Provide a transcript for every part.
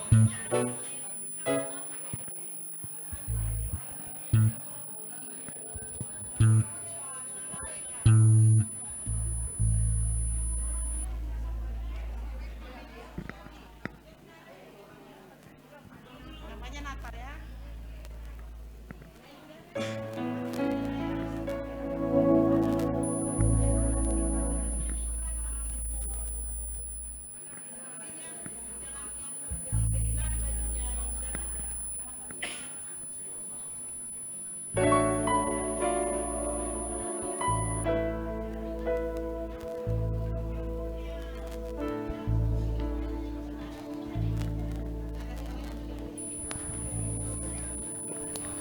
Namanya Natar ya.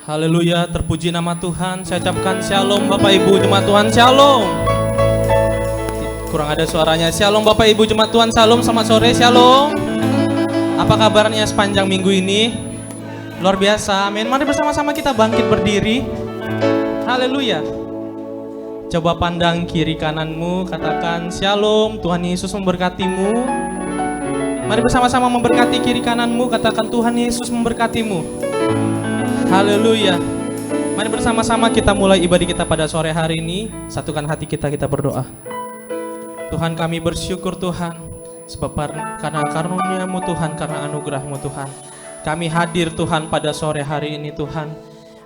Haleluya, terpuji nama Tuhan. Saya ucapkan shalom Bapak Ibu jemaat Tuhan, shalom. Kurang ada suaranya. Shalom Bapak Ibu jemaat Tuhan, shalom, selamat sore, shalom. Apa kabarnya sepanjang minggu ini? Luar biasa, amin. Mari bersama-sama kita bangkit berdiri. Haleluya. Coba pandang kiri kananmu, katakan shalom, Tuhan Yesus memberkatimu. Mari bersama-sama memberkati kiri kananmu, katakan Tuhan Yesus memberkatimu. Haleluya. Mari bersama-sama kita mulai ibadah kita pada sore hari ini. Satukan hati kita berdoa. Tuhan, kami bersyukur Tuhan, sebab karena karunia-Mu Tuhan, karena anugerah-Mu Tuhan, kami hadir Tuhan pada sore hari ini Tuhan,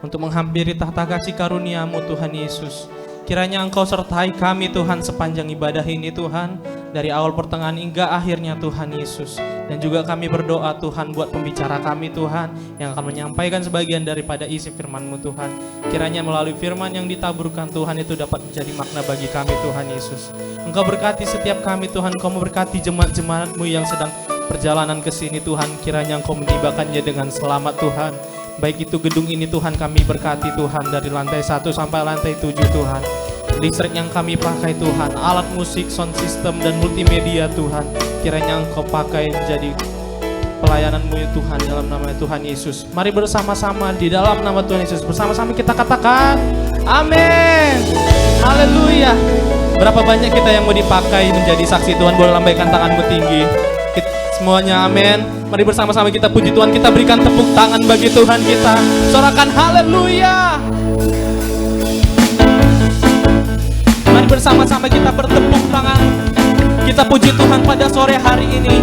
untuk menghampiri tahta kasih karunia-Mu Tuhan Yesus. Kiranya Engkau sertai kami Tuhan sepanjang ibadah ini Tuhan, dari awal pertengahan hingga akhirnya Tuhan Yesus. Dan juga kami berdoa Tuhan buat pembicara kami Tuhan, yang akan menyampaikan sebagian daripada isi firman-Mu Tuhan. Kiranya melalui firman yang ditaburkan Tuhan itu dapat menjadi makna bagi kami Tuhan Yesus. Engkau berkati setiap kami Tuhan, Engkau memberkati jemaat-jemaat-Mu yang sedang perjalanan ke sini Tuhan. Kiranya Engkau menibakannya dengan selamat Tuhan. Baik itu gedung ini Tuhan, kami berkati Tuhan dari lantai 1 sampai lantai 7 Tuhan. Listrik yang kami pakai Tuhan, alat musik, sound system dan multimedia Tuhan, kiranya Engkau pakai menjadi pelayanan-Mu ya Tuhan, dalam nama Tuhan Yesus. Mari bersama-sama di dalam nama Tuhan Yesus, bersama-sama kita katakan amin. Haleluya. Berapa banyak kita yang mau dipakai menjadi saksi Tuhan? Boleh lambaikan tanganmu tinggi. Semuanya amin. Mari bersama-sama kita puji Tuhan, kita berikan tepuk tangan bagi Tuhan kita. Sorakan haleluya. Mari bersama-sama kita bertepuk tangan. Kita puji Tuhan pada sore hari ini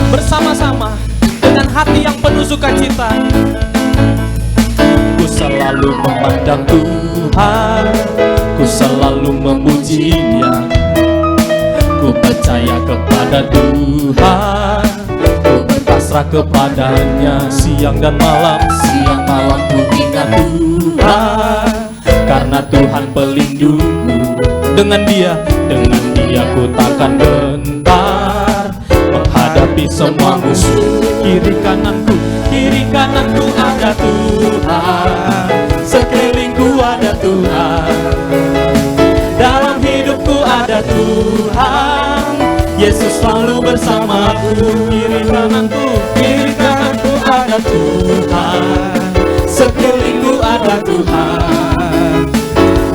bersama-sama dengan hati yang penuh sukacita. Ku selalu memandang Tuhan, ku selalu memuji-Nya. Ku percaya kepada Tuhan, ku berpasrah kepadanya. Siang dan malam, siang malam ku ingat Tuhan, karena Tuhan pelindungku. Dengan Dia ku takkan gentar menghadapi semua musuh. Kiri kananku ada Tuhan, sekelilingku ada Tuhan, dalam hidupku ada Tuhan. Yesus selalu bersamaku. Kiri kananku ada Tuhan, sekelilingku ada Tuhan,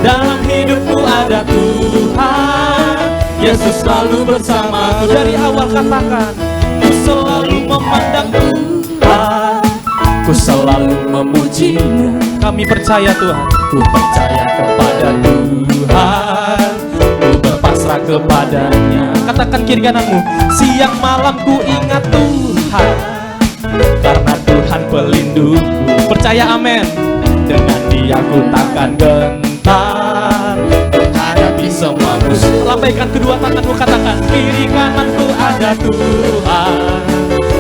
dalam hidupku ada Tuhan. Yesus selalu bersamaku. Dari awal katakan, ku selalu memandang Tuhan, ku selalu memuji-Nya. Kami percaya Tuhan, ku percaya kepada Tuhan, ku berpasrah kepadanya. Katakan kiri kananmu, siang malam ku ingat Tuhan, karena Tuhan pelindungku. Percaya amin. Dengan Dia ku takkan gentar menghadapi semua musuh. Lambaikan kedua tanganmu, katakan kiri kananku ada Tuhan,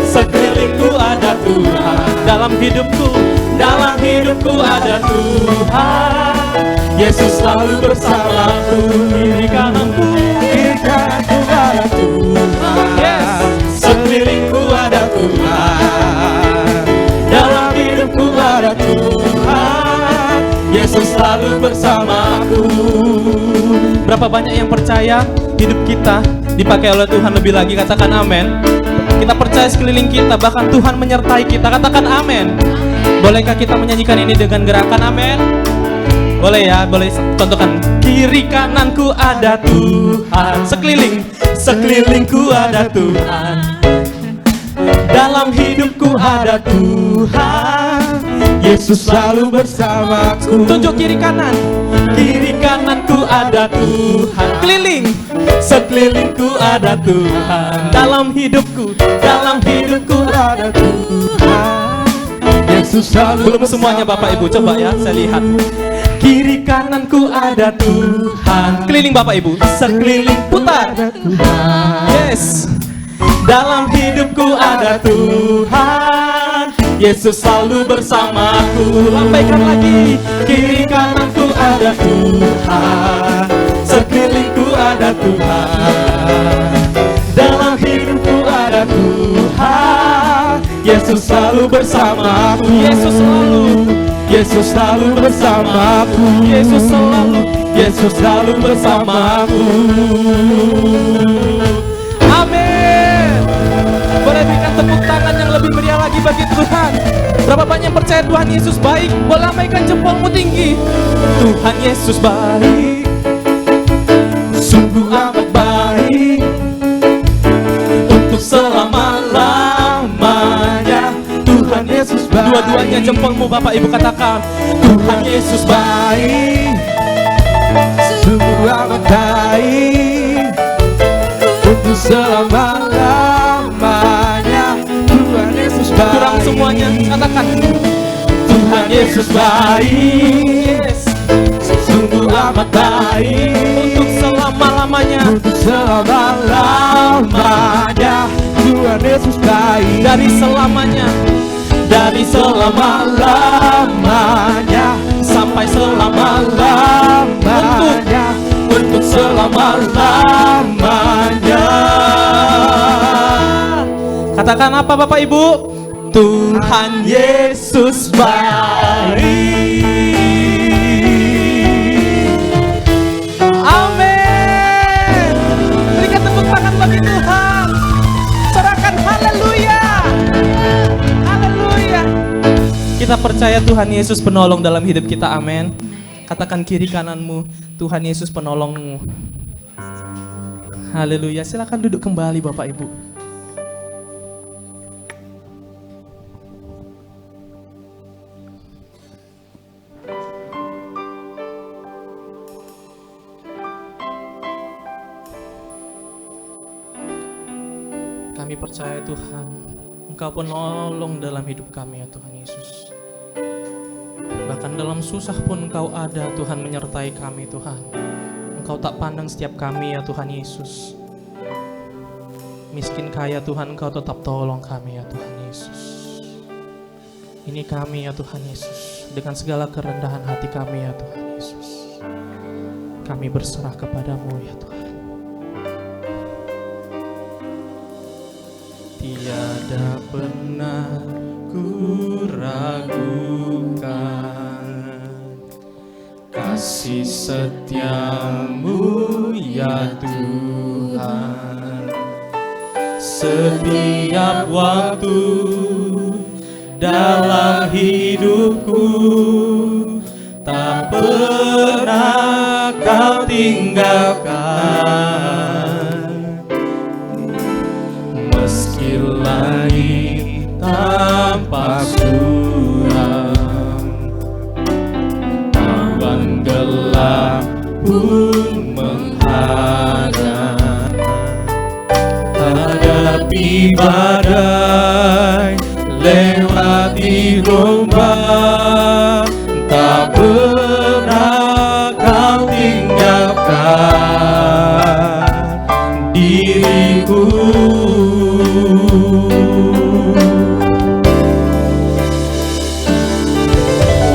sekelilingku ada Tuhan, dalam hidupku ada Tuhan. Yesus selalu bersamaku. Kiri kananku ada Tuhan, yes. Sekelilingku ada Tuhan, dalam hidupku ada Tuhan. Yesus selalu bersamaku. Berapa banyak yang percaya hidup kita dipakai oleh Tuhan lebih lagi? Katakan amin. Kita percaya sekeliling kita, bahkan Tuhan menyertai kita. Katakan amin. Bolehkah kita menyanyikan ini dengan gerakan amin? Boleh ya, boleh contohkan. Kiri kananku ada Tuhan, sekelilingku ada Tuhan, Dalam hidupku ada Tuhan, Yesus selalu bersamaku. Tunjuk kiri kanan. Kiri kananku ada Tuhan, Keliling. sekelilingku ada Tuhan. Dalam hidupku ada Tuhan, Yesus selalu. Belum semuanya Bapak Ibu, coba ya saya lihat. Kiri kananku ada Tuhan, Keliling Bapak Ibu. sekelilingku Putar. ada Tuhan. Yes. Dalam hidupku ada Tuhan, Yesus selalu bersamaku. Lambaikan lagi. Kiri kananku ada Tuhan, sekelilingku ada Tuhan. Dalam hidupku ada Tuhan, Yesus selalu bersamaku. Yesus selalu. Yesus selalu bersamaku. Yesus selalu. Yesus selalu bersamaku. Amin. Boleh berikan tepuk tangan yang lebih meriah lagi bagi Tuhan. Berapa banyak yang percaya Tuhan Yesus baik? Boleh lambaikan jempolmu tinggi. Tuhan Yesus baik, Sungguh amat baik, untuk selama-lamanya. Tuhan Yesus baik. dua-duanya jempolmu Bapak Ibu katakan. Tuhan Yesus baik, sungguh amat baik, untuk selama-lamanya. Tuhan Yesus baik. Kurang semuanya katakan. Tuhan Yesus baik, Yes. sungguh amat baik, Untuk selama-lamanya. untuk selama-lamanya. Tuhan Yesus baik, Dari selamanya dari selama-lamanya sampai selama-lamanya, untuk selama-lamanya. Katakan apa Bapak Ibu? Tuhan Yesus baik. Amin. Berikan tepuk tangan bagi Tuhan. Sorakan haleluya. Haleluya. Kita percaya Tuhan Yesus penolong dalam hidup kita. Amin. Katakan kiri kananmu, Tuhan Yesus penolongmu. Haleluya. Silakan duduk kembali Bapak Ibu. Kami percaya Tuhan, Engkau penolong dalam hidup kami ya Tuhan Yesus. Bahkan dalam susah pun Engkau ada Tuhan menyertai kami Tuhan. Engkau tak pandang setiap kami ya Tuhan Yesus. Miskin kaya Tuhan Engkau tetap tolong kami ya Tuhan Yesus. Ini kami ya Tuhan Yesus. Dengan segala kerendahan hati kami ya Tuhan Yesus. Kami berserah kepadamu ya Tuhan. Tiada pernah ku ragukan kasih setiamu ya Tuhan. Setiap waktu dalam hidupku tak pernah kau tinggalkan. Meski langit tampak suram, awan gelap pun menghadang, hadapi badai, lewati ombak, tak pernah kau tinggalkan diriku.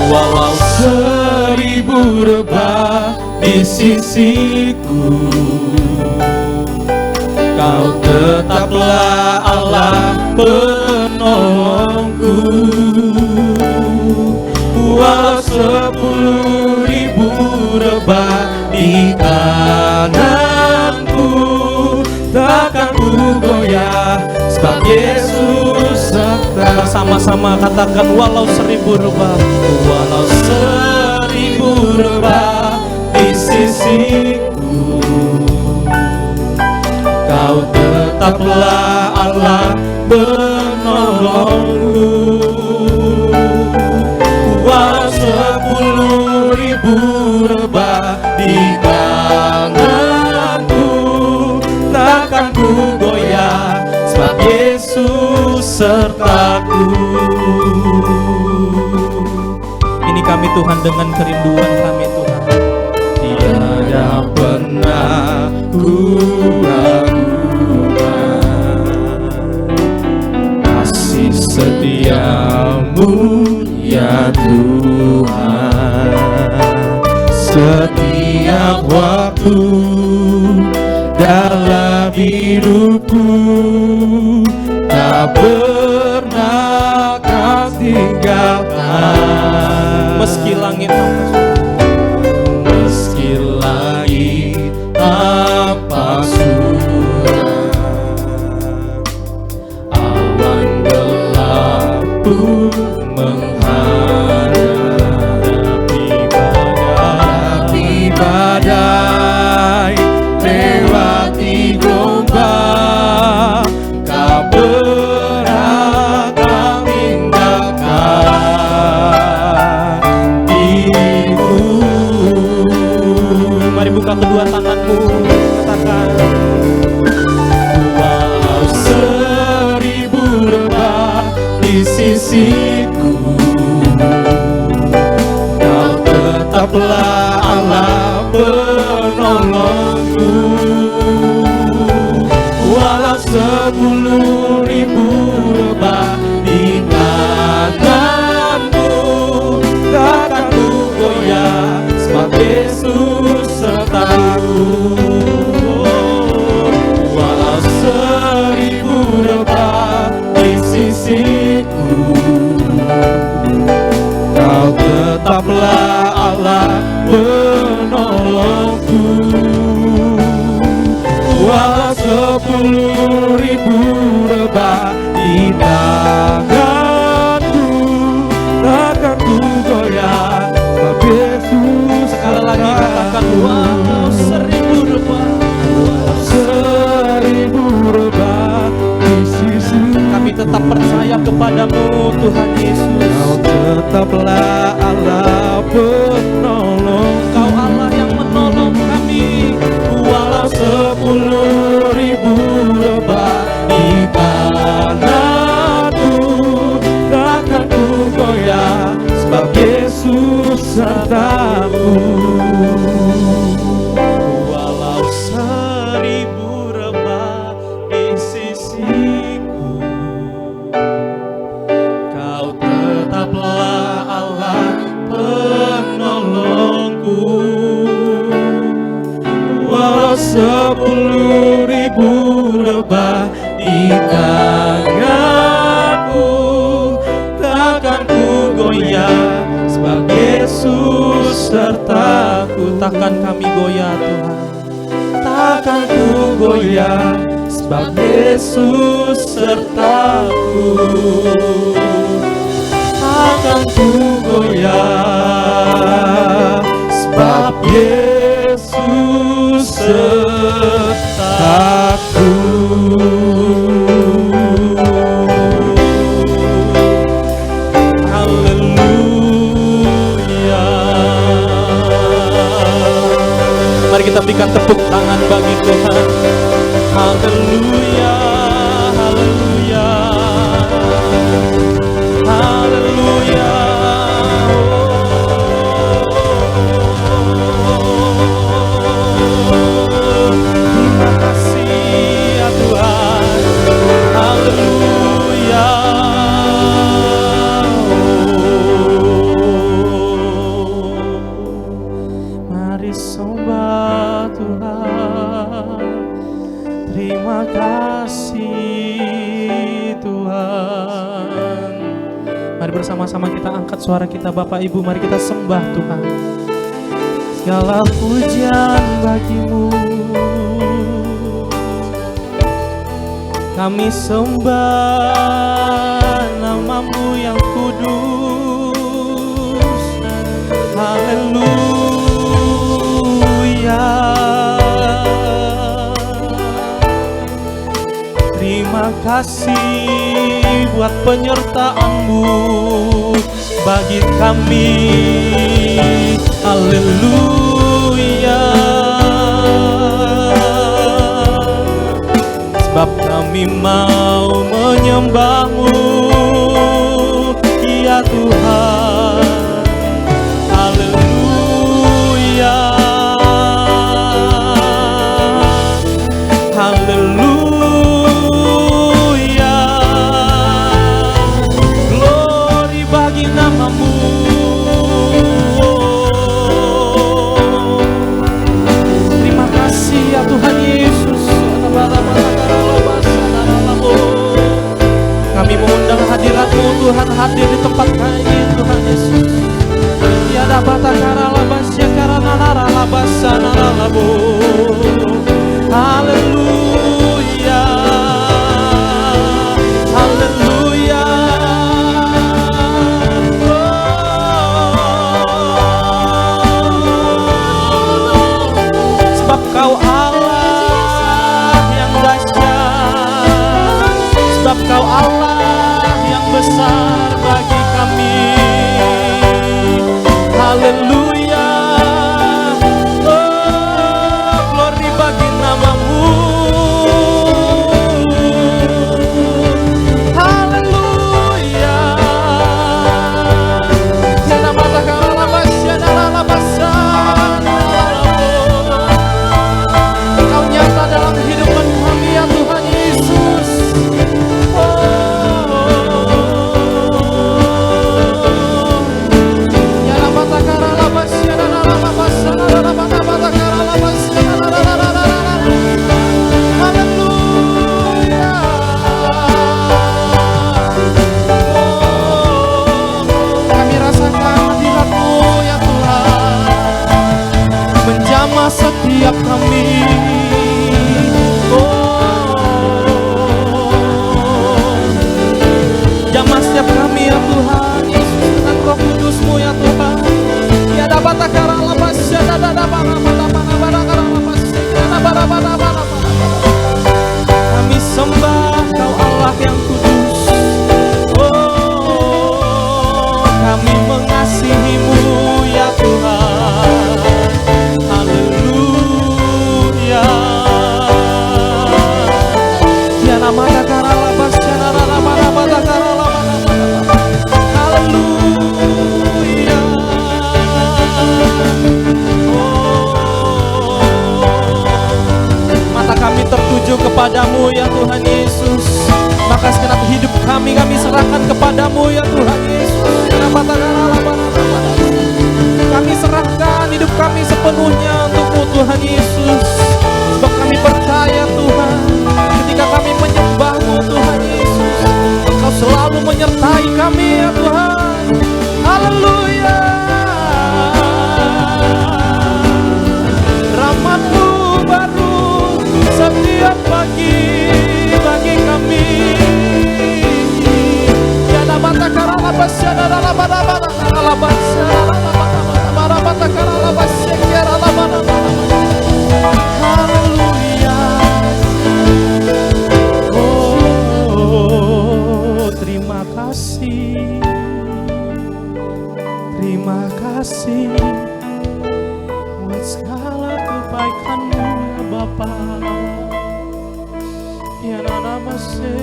Walau 1000 rebah di sisiku, Kau tetaplah Allah penolongku. Walau 10.000 rebah di kananku, takkan ku goyah, sebab Yesus serta. Bersama-sama katakan walau 1000 rebah, walau 1000 rebah di sisiku, Kau tetaplah Allah penolongku. penolongku. Walau 10.000 rebah di tanganku, takkan ku goyah, sebab Yesus sertaku. Ini kami Tuhan dengan kerinduan kami Tuhan. Tiada pernah ku ragukan kasih setiamu ya Tuhan. Setiap waktu dalam hidupku tak pernah kau tinggalkan. Meski langit Meski langit tanpa surut, awan gelap pun menghadapi badai, lewati gelombang, kau pernah kau tinggalkan diriku. Mari buka kedua tanganmu, katakan Walau 1000 rebah di sisiku, kau tetaplah Allah penolongku. Walau 10.000 rebah di tanganmu, takkan ku goyah, sebab Yesus sertaku. Walau 1000 rebah di sisiku, kau tetaplah Allah penolongku. Walau 10.000 rebah di tanganku, takkan ku goyah, sebab Yesus. sekali lagi katakan walau 1000 rebah. 1000 rebah di sisi, Kami tetap percaya kepadamu Tuhan Yesus. kau tetaplah Allah penolong. Kau Allah yang menolong kami. Walau 10.000 rebah di tanganku, takkan ku goyah, sebab Yesus sertaku. Walau 1000 rebah di sisiku, kau tetaplah Allah penolongku. Walau 10.000 rebah di tanganku, takkan ku goyah, sebab Yesus sertaku. Takkan kami goyah Tuhan. Takkan ku goyah, sebab Yesus sertaku. Takkan ku goyah, sebab Yesus sertaku. Haleluya. Mari kita berikan tepuk tangan bagi Tuhan. Haleluya, haleluya, haleluya. Terima kasih ya Tuhan. Haleluya. Mari sembah Tuhan. Terima kasih Tuhan. Mari bersama-sama kita angkat suara kita Bapak Ibu. Mari kita sembah Tuhan. Segala pujian bagimu. Kami sembah namamu yang kudus. Haleluya. Terima kasih buat penyertaan-Mu bagi kami. Haleluya. Sebab kami mau menyembah-Mu, ya Tuhan. Haleluya. Haleluya. Glory bagi nama-Mu. Terima kasih ya Tuhan Yesus. Kami mengundang hadirat-Mu Tuhan, hadir di tempat kami Tuhan Yesus. Ya dapat karalabas ya karanaralabas sanaralabo. Haleluya. Haleluya. Sebab Kau Allah yang dahsyat, sebab Kau Allah yang besar bagi kami. Haleluya. Oh, glory bagi nama-Mu. Haleluya. Ya nama takaralabas ya nalalabasan. Kau nyata dalam kehidupan kami ya Tuhan Yesus. Setiap kami, jamah setiap kami ya Tuhan Yesus dengan Roh Kudus-Mu ya Tuhan. Ya dapat takaralabas ya kami sembah Kau Allah yang kudus. Oh, kami mengasihi-Mu ya Tuhan. Haleluya. Ya nama takaralabas ya haleluya. Mata kami tertuju kepadamu ya Tuhan Yesus. Maka segenap hidup kami serahkan kepadamu ya Tuhan Yesus. Kami serahkan hidup kami sepenuhnya untukmu Tuhan Yesus. Sebab kami percaya Tuhan, ketika kami menyembah-Mu Tuhan Yesus, Engkau selalu menyertai kami ya Tuhan. Haleluya. Rahmat-Mu baru setiap pagi bagi kami. Ya nama takaralabas ya nalalabalabas haleluya. Oh, terima kasih. Terima kasih buat segala kebaikan-Mu ya Bapa. Ya namase.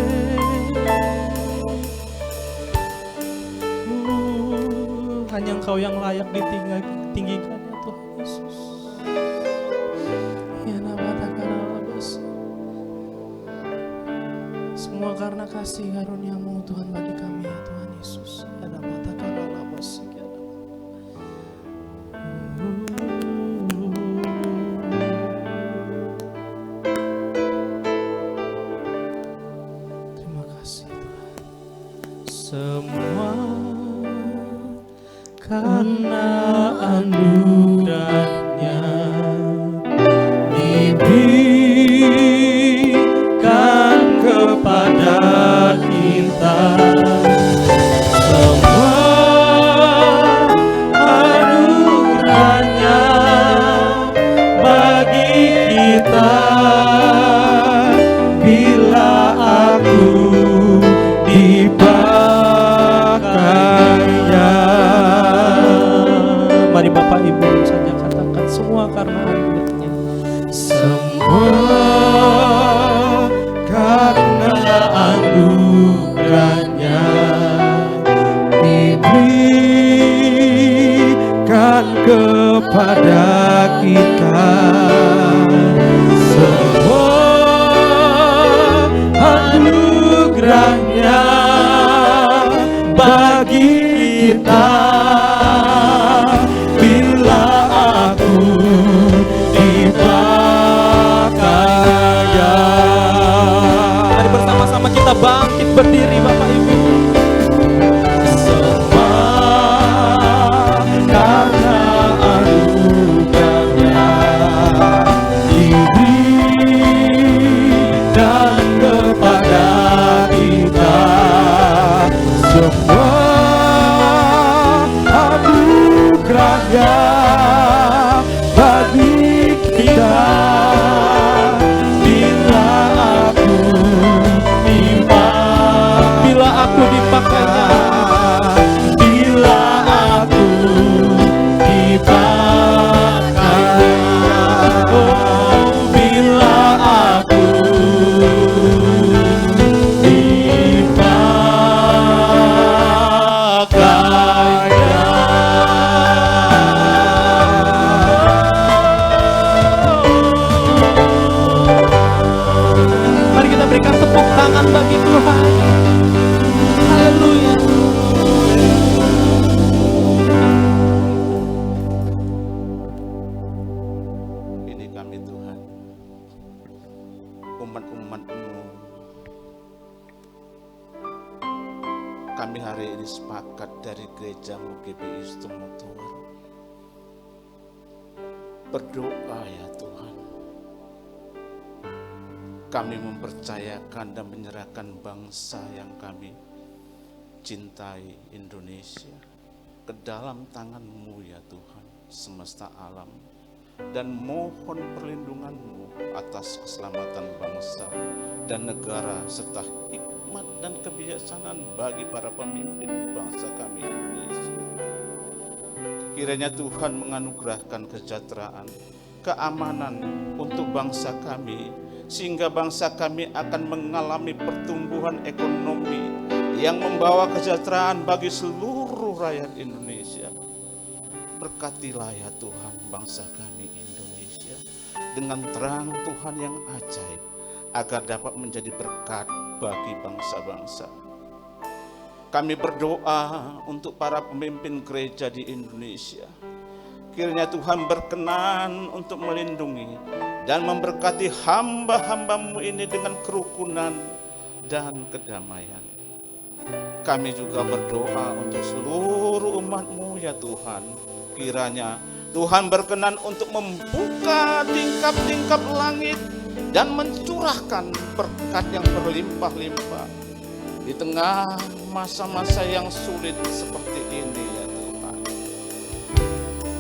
Hanya Engkau yang layak ditinggikan ya Tuhan Yesus. Ya nama takaralabas. Semua karena kasih karunia-Mu Tuhan bagi kami ya Tuhan Yesus. Ya nama takaralabas. Terima kasih Tuhan. Semua karena anugerah-Nya diberikan kepada kita. Semua anugerah-Nya bagi kita. Bila aku diberikan kepada kita semua anugerahnya bagi kita. Bila aku dipakainya. Mari bersama-sama kita bangkit berdiri Bapak Ibu. Semua karena anugerahnya diberikan kepada kita. Semua anugerahnya bagi kita. Bila aku dipakainya, bila aku dipakainya, oh bila aku dipakainya. Mari kita berikan tepuk tangan bagi Tuhan. Haleluya. Ini kami Tuhan, umat-umat-Mu. Kami hari ini sepakat dari gereja-Mu GBI Sutomo Tuhan. Berdoa ya Tuhan. Kami mempercayakan dan menyerahkan bangsa yang kami cintai, Indonesia, ke dalam tangan-Mu ya Tuhan, semesta alam. Dan mohon perlindungan-Mu atas keselamatan bangsa dan negara, serta hikmat dan kebijaksanaan bagi para pemimpin bangsa kami Indonesia. Kiranya Tuhan menganugerahkan kesejahteraan, keamanan untuk bangsa kami, sehingga bangsa kami akan mengalami pertumbuhan ekonomi yang membawa kesejahteraan bagi seluruh rakyat Indonesia. Berkatilah ya Tuhan bangsa kami Indonesia dengan terang Tuhan yang ajaib, agar dapat menjadi berkat bagi bangsa-bangsa. Kami berdoa untuk para pemimpin gereja di Indonesia. Kiranya Tuhan berkenan untuk melindungi dan memberkati hamba-hamba-Mu ini dengan kerukunan dan kedamaian. Kami juga berdoa untuk seluruh umat-Mu ya Tuhan. Kiranya Tuhan berkenan untuk membuka tingkap-tingkap langit dan mencurahkan berkat yang berlimpah-limpah di tengah masa-masa yang sulit seperti ini ya Tuhan.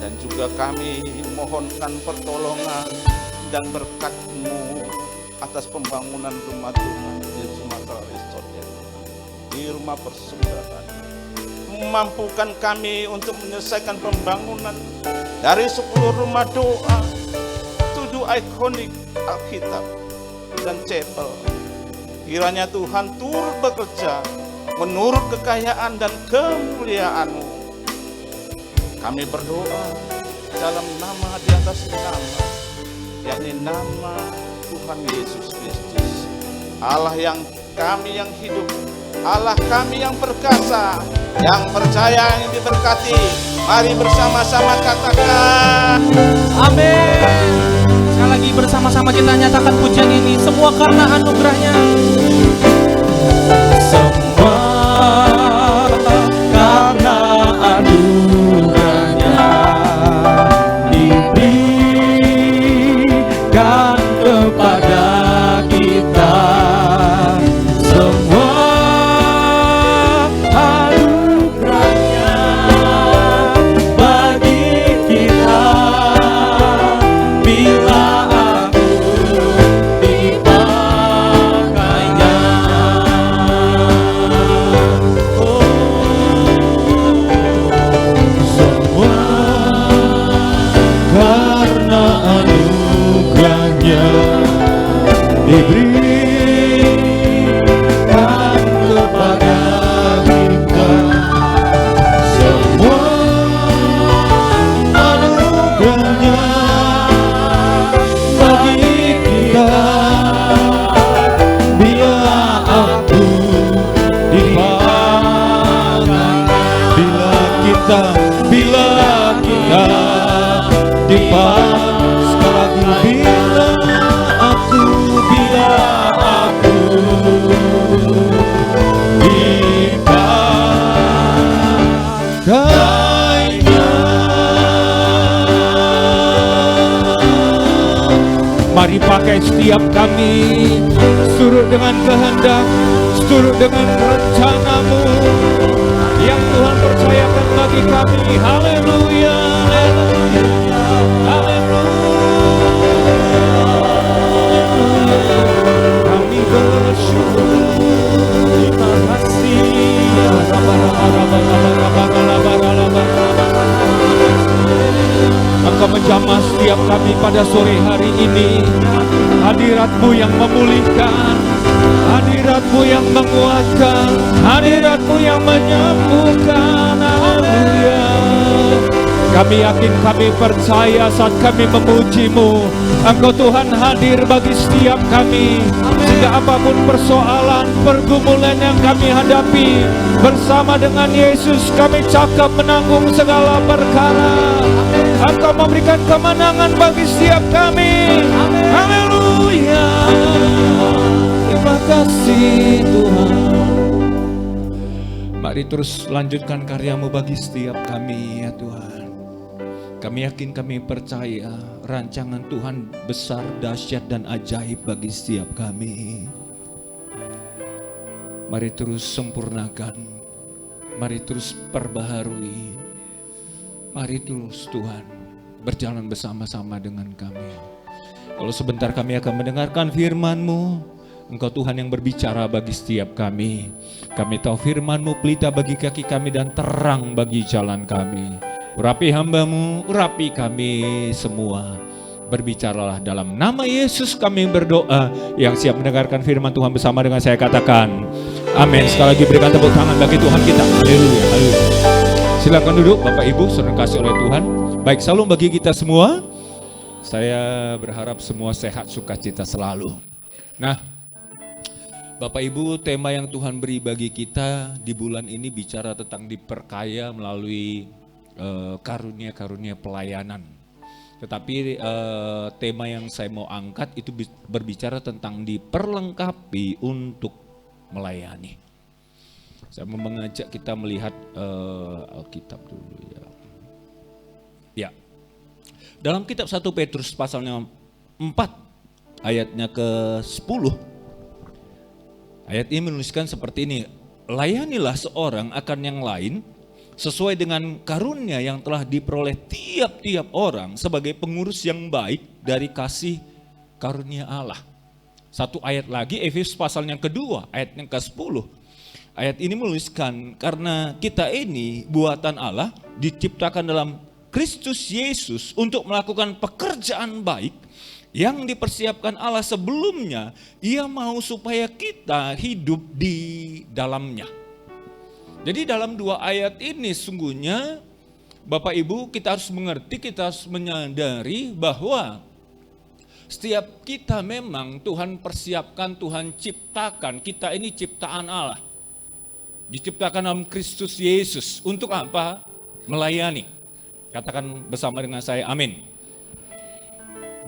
Dan juga kami mohonkan pertolongan dan berkat-Mu atas pembangunan rumah Tuhan di Sumatera Resort ya Tuhan, di rumah persembahan. Mampukan kami untuk menyelesaikan pembangunan dari 10 rumah doa, 7 ikonik Alkitab dan chapel. Kiranya Tuhan turut bekerja menurut kekayaan dan kemuliaan-Mu. Kami berdoa dalam nama di atas nama, yakni nama Tuhan Yesus Kristus, Allah yang kami yang hidup, Allah kami yang perkasa, yang percaya, yang diberkati. Mari bersama-sama katakan Amin. Sekali lagi bersama-sama kita nyatakan pujian ini, semua karena anugerahnya. Semua karena anugerahnya diberikan kepada kita. Semua anugerahnya bagi kita. Bila aku dipakainya. kita, bila kita dipas. Sekali lagi, bila aku dipakainya. Mari pakai setiap kami, seturut dengan kehendak, seturut dengan rencanamu yang Tuhan percayakan bagi kami. Haleluya, haleluya, haleluya. Kami bersyukur, terima kasih. Engkau menjamah setiap kami pada sore hari ini. Hadirat-Mu yang memulihkan, hadirat-Mu yang menguatkan, hadirat-Mu yang menyembuhkan. Haleluya. Kami yakin, kami percaya saat kami memuji-Mu, Engkau Tuhan hadir bagi setiap kami. Sehingga apapun persoalan, pergumulan yang kami hadapi, bersama dengan Yesus kami cakap menanggung segala perkara. Engkau memberikan kemenangan bagi setiap kami. Haleluya. Terima kasih Tuhan. Mari terus lanjutkan karya-Mu bagi setiap kami ya Tuhan. Kami yakin, kami percaya rancangan Tuhan besar, dahsyat dan ajaib bagi setiap kami. Mari terus sempurnakan, mari terus perbaharui, mari terus Tuhan berjalan bersama-sama dengan kami. Kalau sebentar kami akan mendengarkan firman-Mu, Engkau Tuhan yang berbicara bagi setiap kami. Kami tahu firman-Mu pelita bagi kaki kami dan terang bagi jalan kami. Urapi hamba-Mu, urapi kami semua. Berbicaralah dalam nama Yesus kami berdoa. Yang siap mendengarkan firman Tuhan bersama dengan saya katakan amin. Sekali lagi berikan tepuk tangan bagi Tuhan kita. Haleluya, haleluya. Silakan duduk Bapak Ibu, saudara kasih oleh Tuhan. Baik, salam bagi kita semua. Saya berharap semua sehat, sukacita selalu. Nah, Bapak Ibu, tema yang Tuhan beri bagi kita di bulan ini bicara tentang diperkaya melalui karunia-karunia pelayanan. Tetapi tema yang saya mau angkat itu berbicara tentang diperlengkapi untuk melayani. Saya mau mengajak kita melihat Alkitab dulu ya. Ya. Dalam kitab 1 Petrus pasalnya 4 ayatnya ke-10. Ayat ini menuliskan seperti ini. Layanilah seorang akan yang lain sesuai dengan karunia yang telah diperoleh tiap-tiap orang sebagai pengurus yang baik dari kasih karunia Allah. Satu ayat lagi, Efesus pasal yang kedua, ayat yang ke-10. Ayat ini menuliskan, karena kita ini buatan Allah diciptakan dalam Kristus Yesus untuk melakukan pekerjaan baik yang dipersiapkan Allah sebelumnya. Ia mau supaya kita hidup di dalamnya. Jadi dalam dua ayat ini sungguhnya Bapak Ibu kita harus mengerti, kita harus menyadari bahwa setiap kita memang Tuhan persiapkan, Tuhan ciptakan. Kita ini ciptaan Allah. Diciptakan dalam Kristus Yesus. Untuk apa? Melayani. Katakan bersama dengan saya, amin.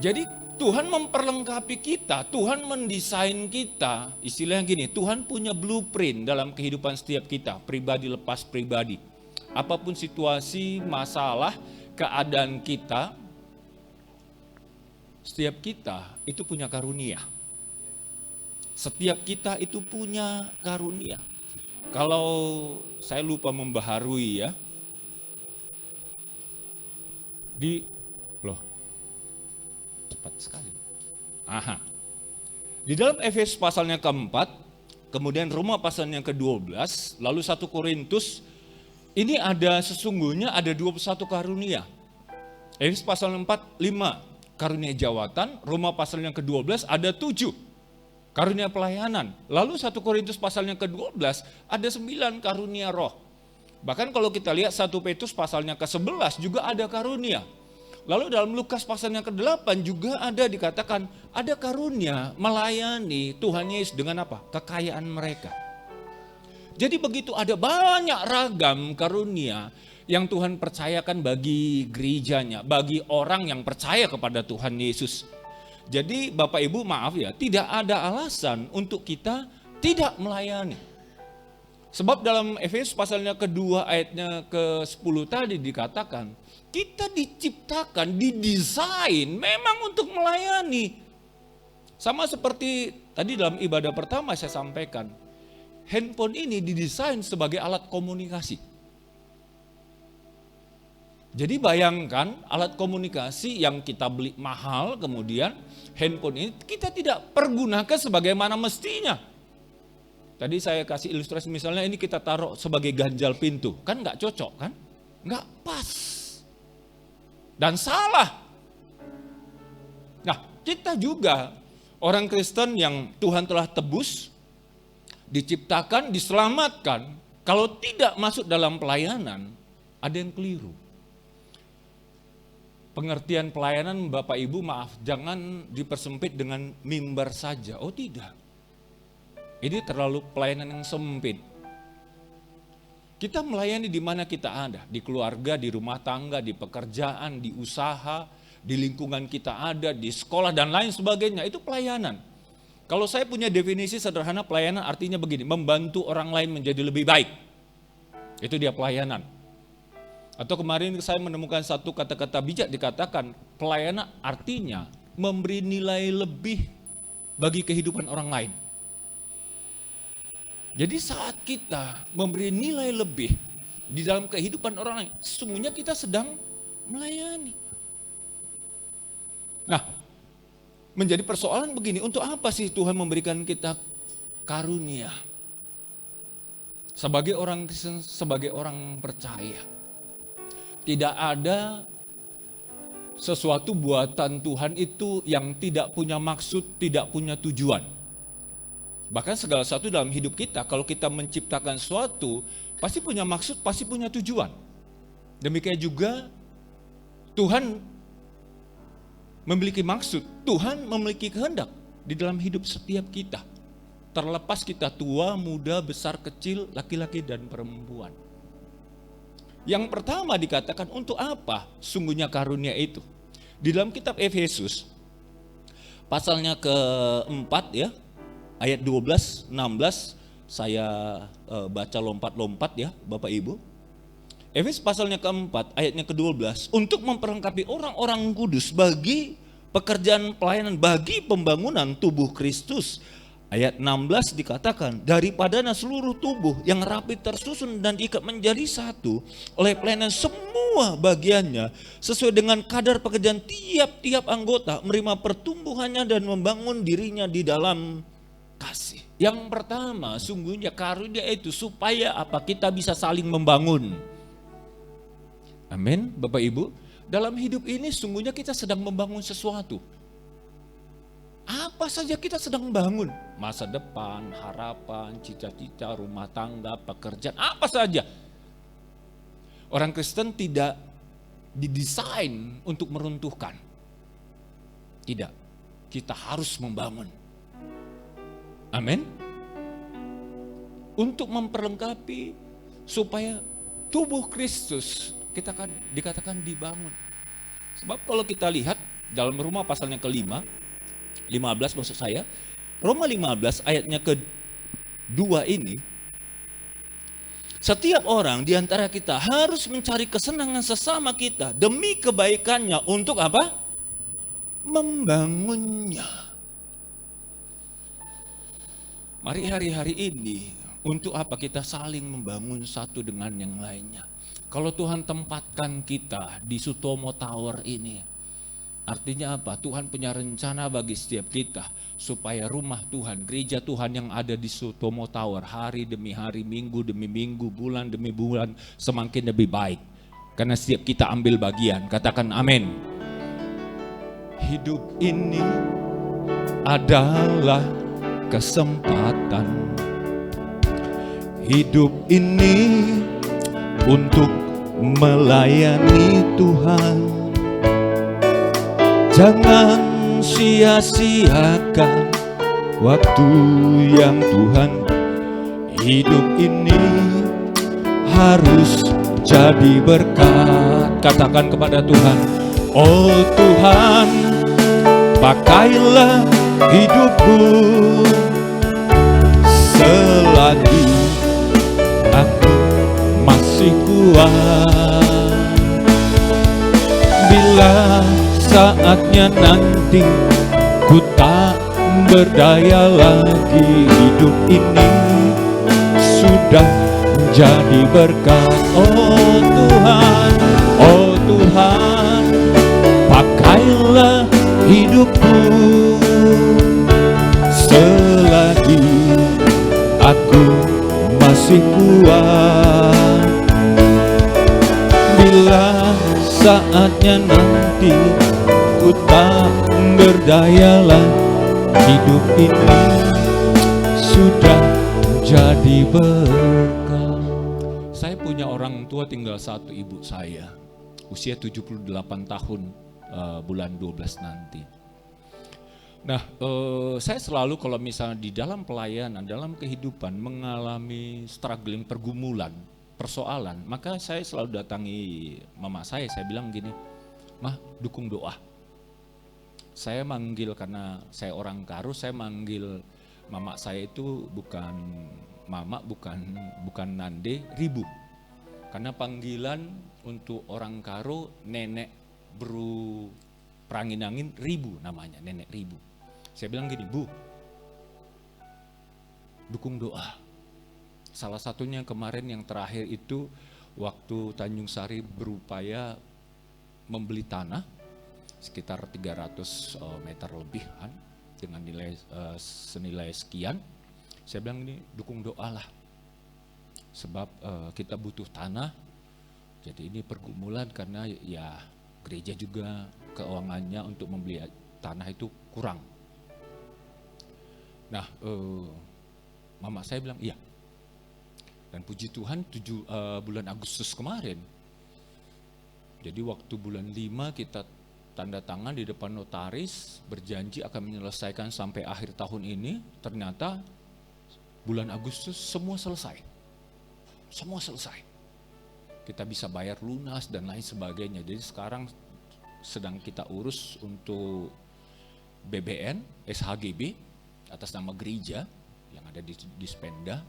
Jadi Tuhan memperlengkapi kita, Tuhan mendesain kita, istilahnya gini, Tuhan punya blueprint dalam kehidupan setiap kita, pribadi lepas pribadi. Apapun situasi, masalah, keadaan kita, setiap kita itu punya karunia. Setiap kita itu punya karunia. Kalau saya lupa membaharui ya, sekali. Aha. Di dalam Efesus pasalnya keempat, kemudian Roma pasalnya ke-12, lalu 1 Korintus, ini ada sesungguhnya ada 21 karunia. Efesus pasal 4, 5 karunia jawatan, Roma pasalnya ke-12 ada 7 karunia pelayanan. Lalu 1 Korintus pasalnya ke-12 ada 9 karunia roh. Bahkan kalau kita lihat 1 Petrus pasalnya ke-11 juga ada karunia. Lalu dalam Lukas pasalnya ke-8 juga ada dikatakan ada karunia melayani Tuhan Yesus dengan apa? Kekayaan mereka. Jadi begitu ada banyak ragam karunia yang Tuhan percayakan bagi gerejanya, bagi orang yang percaya kepada Tuhan Yesus. Jadi Bapak Ibu maaf ya, tidak ada alasan untuk kita tidak melayani. Sebab dalam Efesus pasalnya kedua ayatnya ke-10 tadi dikatakan, kita diciptakan, didesain memang untuk melayani. Sama seperti tadi dalam ibadah pertama saya sampaikan, handphone ini didesain sebagai alat komunikasi. Jadi bayangkan alat komunikasi yang kita beli mahal, kemudian handphone ini kita tidak pergunakan sebagaimana mestinya. Tadi saya kasih ilustrasi misalnya ini kita taruh sebagai ganjal pintu, kan nggak cocok kan? Nggak pas. Dan salah. Nah, kita juga orang Kristen yang Tuhan telah tebus, diciptakan, diselamatkan, kalau tidak masuk dalam pelayanan, ada yang keliru. Pengertian pelayanan Bapak Ibu maaf, jangan dipersempit dengan mimbar saja. Oh tidak. Ini terlalu pelayanan yang sempit. Kita melayani di mana kita ada, di keluarga, di rumah tangga, di pekerjaan, di usaha, di lingkungan kita ada, di sekolah dan lain sebagainya, itu pelayanan. Kalau saya punya definisi sederhana pelayanan artinya begini, membantu orang lain menjadi lebih baik. Itu dia pelayanan. Atau kemarin saya menemukan satu kata-kata bijak dikatakan, pelayanan artinya memberi nilai lebih bagi kehidupan orang lain. Jadi saat kita memberi nilai lebih di dalam kehidupan orang lain, sesungguhnya kita sedang melayani. Nah, menjadi persoalan begini, untuk apa sih Tuhan memberikan kita karunia? Sebagai orang Kristen, sebagai orang percaya, tidak ada sesuatu buatan Tuhan itu yang tidak punya maksud, tidak punya tujuan. Bahkan segala sesuatu dalam hidup kita, kalau kita menciptakan sesuatu, pasti punya maksud, pasti punya tujuan. Demikian juga Tuhan memiliki maksud, Tuhan memiliki kehendak di dalam hidup setiap kita. Terlepas kita tua, muda, besar, kecil, laki-laki dan perempuan. Yang pertama dikatakan untuk apa sungguhnya karunia itu? Di dalam kitab Efesus, pasalnya keempat ya, ayat 12, 16, saya baca lompat-lompat ya Bapak Ibu. Efesus pasalnya keempat, ayatnya ke-12, untuk memperlengkapi orang-orang kudus bagi pekerjaan pelayanan, bagi pembangunan tubuh Kristus. Ayat 16 dikatakan, daripadanya seluruh tubuh yang rapi tersusun dan diikat menjadi satu oleh pelayanan semua bagiannya, sesuai dengan kadar pekerjaan tiap-tiap anggota, menerima pertumbuhannya dan membangun dirinya di dalam kasih. Yang pertama, sungguhnya karunia itu supaya apa? Kita bisa saling membangun. Amin, Bapak Ibu. Dalam hidup ini sungguhnya kita sedang membangun sesuatu. Apa saja kita sedang bangun? Masa depan, harapan, cita-cita, rumah tangga, pekerjaan, apa saja. Orang Kristen tidak didesain untuk meruntuhkan. Tidak, kita harus membangun. Amin. Untuk memperlengkapi supaya tubuh Kristus kita kan dikatakan dibangun. Sebab kalau kita lihat dalam Roma pasalnya ke-5, 15 maksud saya, Roma 15 ayatnya ke-2 ini, setiap orang di antara kita harus mencari kesenangan sesama kita demi kebaikannya untuk apa? Membangunnya. Mari hari-hari ini untuk apa kita saling membangun satu dengan yang lainnya. Kalau Tuhan tempatkan kita di Sutomo Tower ini, artinya apa? Tuhan punya rencana bagi setiap kita supaya rumah Tuhan, gereja Tuhan yang ada di Sutomo Tower hari demi hari, minggu demi minggu, bulan demi bulan semakin lebih baik. Karena setiap kita ambil bagian. Katakan amin. Hidup ini adalah kesempatan. Hidup ini untuk melayani Tuhan. Jangan sia-siakan waktu yang Tuhan. Hidup ini harus jadi berkat. Katakan kepada Tuhan, oh Tuhan, pakailah hidupku selagi aku masih kuat. Bila saatnya nanti ku tak berdaya lagi, hidup ini sudah jadi berkat. Oh Tuhan, oh Tuhan, pakailah hidupku selagi aku masih kuat. Bila saatnya nanti ku tak berdaya lagi, hidup ini sudah jadi berkat. Saya punya orang tua tinggal satu, ibu saya. Usia 78 tahun bulan 12 nanti. Nah, saya selalu kalau misalnya di dalam pelayanan, dalam kehidupan mengalami struggling, pergumulan, persoalan, maka saya selalu datangi mama saya bilang gini, "Mah, dukung doa." Saya manggil, karena saya orang Karo, saya manggil mama saya itu bukan mama, bukan Nande, Ribu. Karena panggilan untuk orang Karo, nenek bro Pranginangin, Ribu namanya, nenek Ribu. Saya bilang gini, "Bu, dukung doa." Salah satunya kemarin yang terakhir itu waktu Tanjung Sari berupaya membeli tanah sekitar 300 meter lebih kan, dengan nilai senilai sekian. Saya bilang ini, dukung doa lah, sebab kita butuh tanah. Jadi ini pergumulan karena ya gereja juga keuangannya untuk membeli tanah itu kurang. Nah, mama saya bilang iya. Dan puji Tuhan bulan Agustus kemarin, jadi waktu bulan 5 kita tanda tangan di depan notaris, berjanji akan menyelesaikan sampai akhir tahun ini. Ternyata bulan Agustus semua selesai. Semua selesai. Kita bisa bayar lunas dan lain sebagainya. Jadi sekarang sedang kita urus untuk BBN, SHGB, atas nama gereja yang ada di Spenda.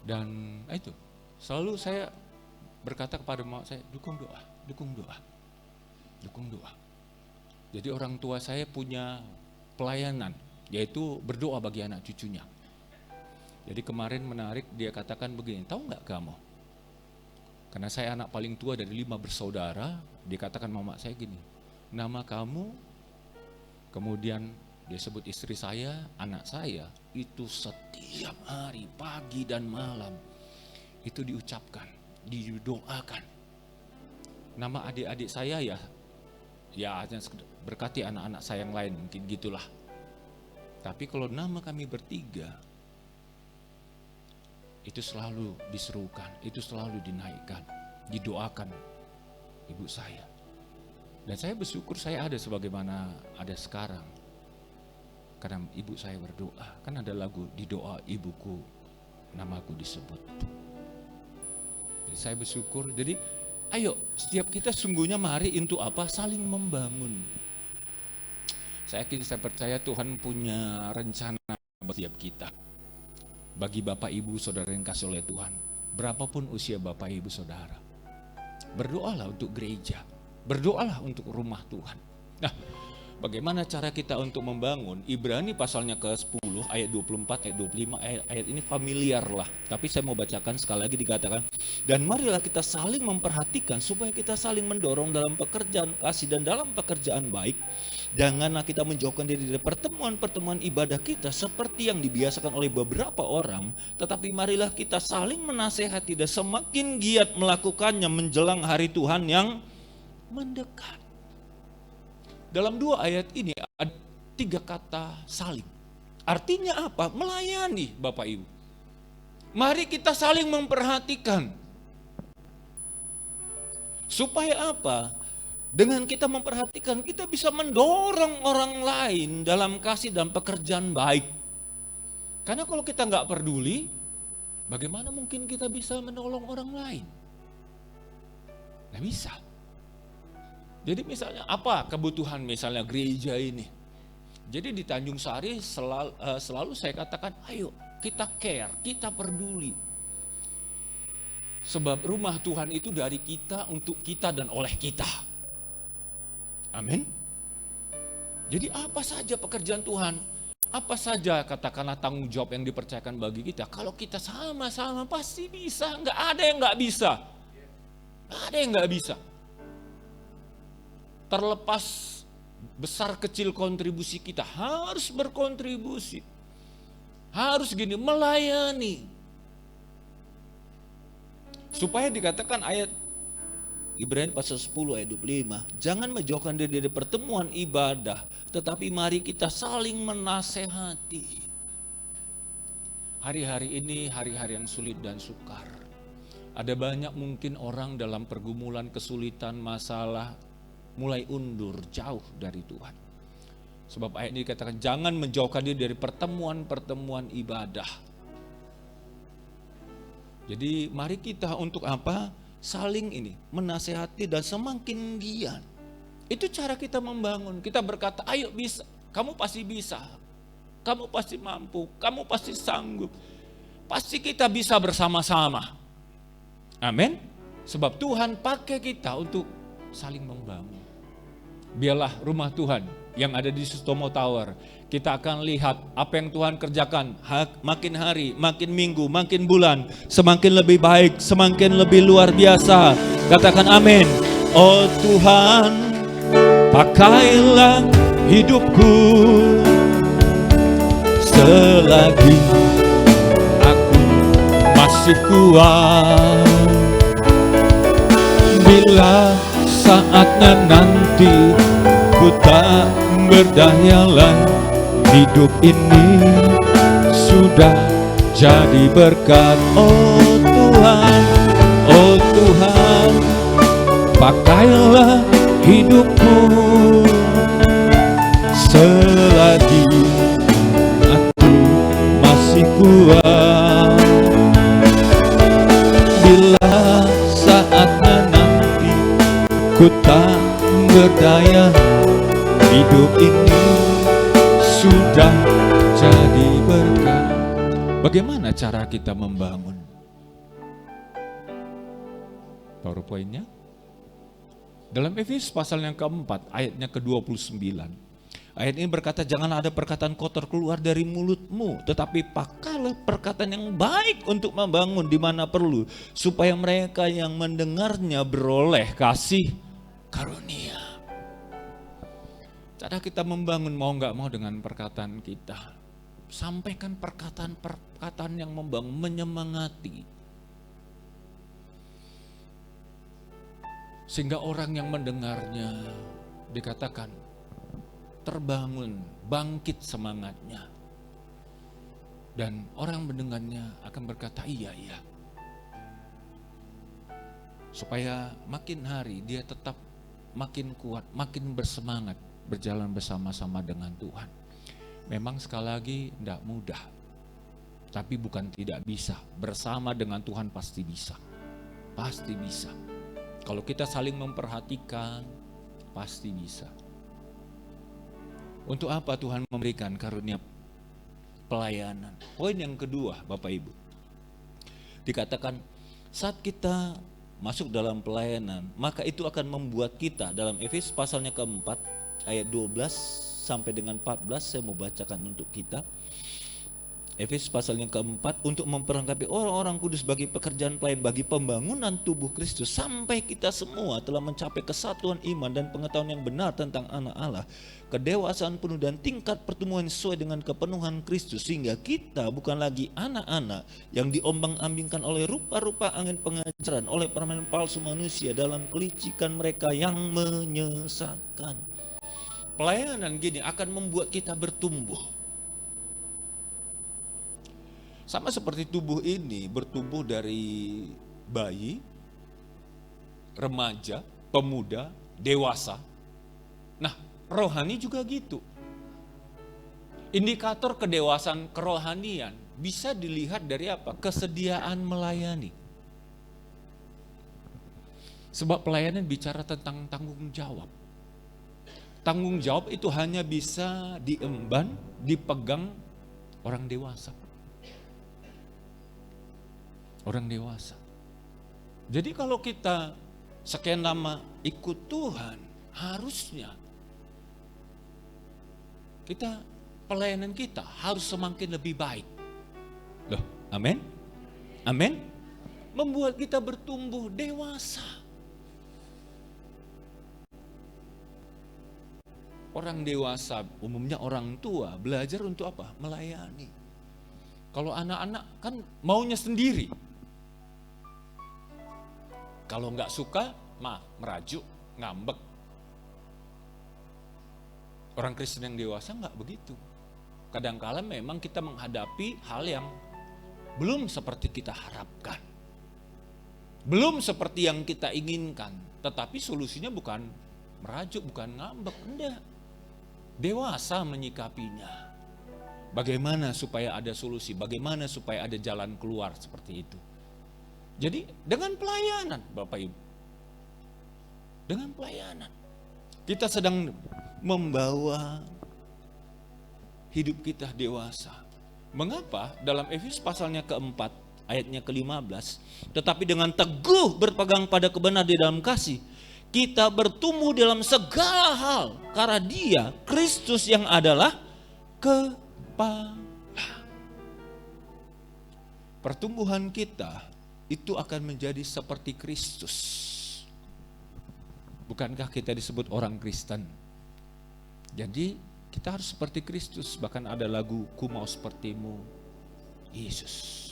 Dan itu, selalu saya berkata kepada mama saya, dukung doa, dukung doa. Dukung doa. Jadi orang tua saya punya pelayanan, yaitu berdoa bagi anak cucunya. Jadi kemarin menarik, dia katakan begini, tahu nggak kamu? Karena saya anak paling tua dari 5 bersaudara, dia katakan mama saya gini, nama kamu, kemudian dia sebut istri saya, anak saya, itu setiap hari, pagi dan malam, itu diucapkan, didoakan. Nama adik-adik saya ya berkati anak-anak saya yang lain, mungkin gitulah. Tapi kalau nama kami bertiga, itu selalu diserukan, itu selalu dinaikkan, didoakan ibu saya. Dan saya bersyukur saya ada sebagaimana ada sekarang. Karena ibu saya berdoa, kan ada lagu, di doa ibuku, namaku disebut. Jadi saya bersyukur, jadi ayo setiap kita sungguhnya mari untuk apa? Saling membangun. Saya percaya Tuhan punya rencana bagi setiap kita. Bagi Bapak Ibu Saudara yang kasih oleh Tuhan, berapapun usia Bapak Ibu Saudara, berdoalah untuk gereja, berdoalah untuk rumah Tuhan. Nah, bagaimana cara kita untuk membangun? Ibrani pasalnya ke-10 ayat 24 ayat 25 ayat ini familiar lah. Tapi saya mau bacakan sekali lagi, dikatakan, dan marilah kita saling memperhatikan supaya kita saling mendorong dalam pekerjaan kasih dan dalam pekerjaan baik. Janganlah kita menjauhkan diri dari pertemuan-pertemuan ibadah kita seperti yang dibiasakan oleh beberapa orang, tetapi marilah kita saling menasehati dan semakin giat melakukannya menjelang hari Tuhan yang mendekat. Dalam 2 ayat ini ada 3 kata saling. Artinya apa? Melayani Bapak Ibu. Mari kita saling memperhatikan. Supaya apa? Dengan kita memperhatikan, kita bisa mendorong orang lain dalam kasih dan pekerjaan baik. Karena kalau kita nggak peduli, bagaimana mungkin kita bisa menolong orang lain? Nggak bisa. Jadi misalnya apa kebutuhan misalnya gereja ini? Jadi di Tanjung Sari selalu saya katakan, ayo kita care, kita peduli. Sebab rumah Tuhan itu dari kita, untuk kita, dan oleh kita. Amin. Jadi apa saja pekerjaan Tuhan, apa saja katakanlah tanggung jawab yang dipercayakan bagi kita, kalau kita sama-sama pasti bisa, nggak ada yang nggak bisa. Nggak ada yang nggak bisa. Terlepas besar kecil kontribusi kita, harus berkontribusi. Harus gini, melayani. Supaya dikatakan ayat Ibrani pasal 10 ayat 25, jangan menjauhkan diri dari pertemuan ibadah, tetapi mari kita saling menasehati. Hari-hari ini hari-hari yang sulit dan sukar. Ada banyak mungkin orang dalam pergumulan, kesulitan, masalah, mulai undur jauh dari Tuhan. Sebab ayat ini dikatakan jangan menjauhkan diri dari pertemuan-pertemuan ibadah. Jadi mari kita untuk apa? Saling ini menasehati dan semakin giat. Itu cara kita membangun. Kita berkata, ayo bisa, kamu pasti bisa. Kamu pasti mampu, kamu pasti sanggup. Pasti kita bisa bersama-sama. Amin. Sebab Tuhan pakai kita untuk saling membangun. Biarlah rumah Tuhan yang ada di Sutomo Tower, kita akan lihat apa yang Tuhan kerjakan makin hari, makin minggu, makin bulan, semakin lebih baik, semakin lebih luar biasa. Katakan amin. Oh Tuhan, pakailah hidupku selagi aku masih kuat. Bila saatnya nanti ku tak berdaya lagi, hidup ini sudah jadi berkat. Oh Tuhan, pakailah hidupku selagi aku masih kuat. Bila saatnya nanti ku tak berdaya, hidup ini sudah jadi berkat. Bagaimana cara kita membangun? PowerPoint-nya. Dalam Efesus pasal yang keempat, ayatnya ke-29. Ayat ini berkata, janganlah ada perkataan kotor keluar dari mulutmu, tetapi pakailah perkataan yang baik untuk membangun di mana perlu, supaya mereka yang mendengarnya beroleh kasih karunia. Cara kita membangun mau nggak mau dengan perkataan kita. Sampaikan perkataan-perkataan yang membangun, menyemangati. Sehingga orang yang mendengarnya dikatakan terbangun, bangkit semangatnya. Dan orang mendengarnya akan berkata iya. Supaya makin hari dia tetap makin kuat, makin bersemangat berjalan bersama-sama dengan Tuhan. Memang sekali lagi tidak mudah, tapi bukan tidak bisa. Bersama dengan Tuhan pasti bisa. Pasti bisa. Kalau kita saling memperhatikan, pasti bisa. Untuk apa Tuhan memberikan karunia pelayanan? Poin yang kedua, Bapak Ibu. Dikatakan saat kita masuk dalam pelayanan, maka itu akan membuat kita, dalam Efesus pasalnya keempat, ayat 12 sampai dengan 14, saya mau bacakan untuk kita. Efesus pasal yang keempat, untuk memperlengkapi orang-orang kudus bagi pekerjaan pelayan, bagi pembangunan tubuh Kristus, sampai kita semua telah mencapai kesatuan iman dan pengetahuan yang benar tentang anak Allah, kedewasaan penuh dan tingkat pertumbuhan sesuai dengan kepenuhan Kristus, sehingga kita bukan lagi anak-anak yang diombang-ambingkan oleh rupa-rupa angin pengajaran, oleh permainan palsu manusia dalam kelicikan mereka yang menyesatkan. Pelayanan gini akan membuat kita bertumbuh. Sama seperti tubuh ini bertumbuh dari bayi, remaja, pemuda, dewasa. Nah, rohani juga gitu. Indikator kedewasaan kerohanian bisa dilihat dari apa? Kesediaan melayani. Sebab pelayanan bicara tentang tanggung jawab. Tanggung jawab itu hanya bisa diemban, dipegang orang dewasa. Orang dewasa. Jadi kalau kita sekian lama ikut Tuhan, harusnya pelayanan kita harus semakin lebih baik. Loh, amin? Amin? Membuat kita bertumbuh dewasa. Orang dewasa, umumnya orang tua, belajar untuk apa? Melayani. Kalau anak-anak kan maunya sendiri. Kalau nggak suka, merajuk, ngambek. Orang Kristen yang dewasa nggak begitu. Kadang-kala memang kita menghadapi hal yang belum seperti kita harapkan. Belum seperti yang kita inginkan. Tetapi solusinya bukan merajuk, bukan ngambek, enggak. Dewasa menyikapinya. Bagaimana supaya ada solusi, bagaimana supaya ada jalan keluar seperti itu. Jadi dengan pelayanan Bapak Ibu. Dengan pelayanan. Kita sedang membawa hidup kita dewasa. Mengapa? Dalam Efesus pasalnya keempat, ayatnya ke-15. Tetapi dengan teguh berpegang pada kebenaran di dalam kasih, kita bertumbuh dalam segala hal karena Dia, Kristus yang adalah kepala. Pertumbuhan kita itu akan menjadi seperti Kristus. Bukankah kita disebut orang Kristen? Jadi kita harus seperti Kristus. Bahkan ada lagu, ku mau sepertimu, Yesus.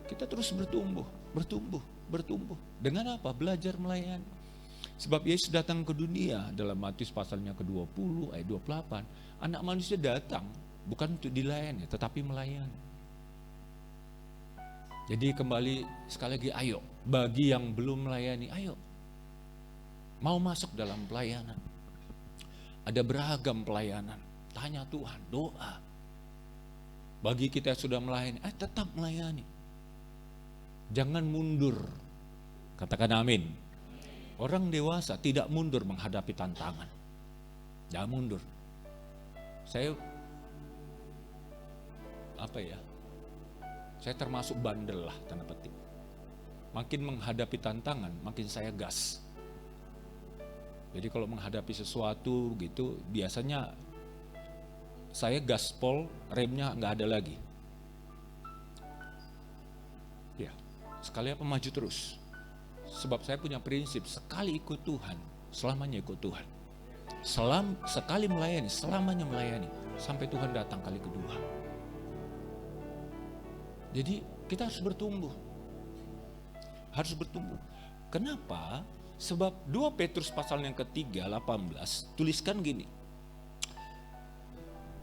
Kita terus bertumbuh. Dengan apa? Belajar melayani. Sebab Yesus datang ke dunia dalam Matius pasalnya ke-20 ayat 28. Anak manusia datang bukan untuk dilayani tetapi melayani. Jadi kembali sekali lagi, ayo bagi yang belum melayani, ayo mau masuk dalam pelayanan. Ada beragam pelayanan. Tanya Tuhan, doa. Bagi kita yang sudah melayani, tetap melayani. Jangan mundur. Katakan amin. Orang dewasa tidak mundur menghadapi tantangan. Jangan mundur. Saya termasuk bandel lah, tanda petik. Makin menghadapi tantangan, makin saya gas. Jadi kalau menghadapi sesuatu gitu, biasanya saya gaspol, remnya nggak ada lagi. Ya, sekali apa maju terus. Sebab saya punya prinsip, sekali ikut Tuhan, selamanya ikut Tuhan. Sekali melayani, selamanya melayani. Sampai Tuhan datang kali kedua. Jadi kita harus bertumbuh. Harus bertumbuh. Kenapa? Sebab 2 Petrus pasal yang ketiga 18 tuliskan gini.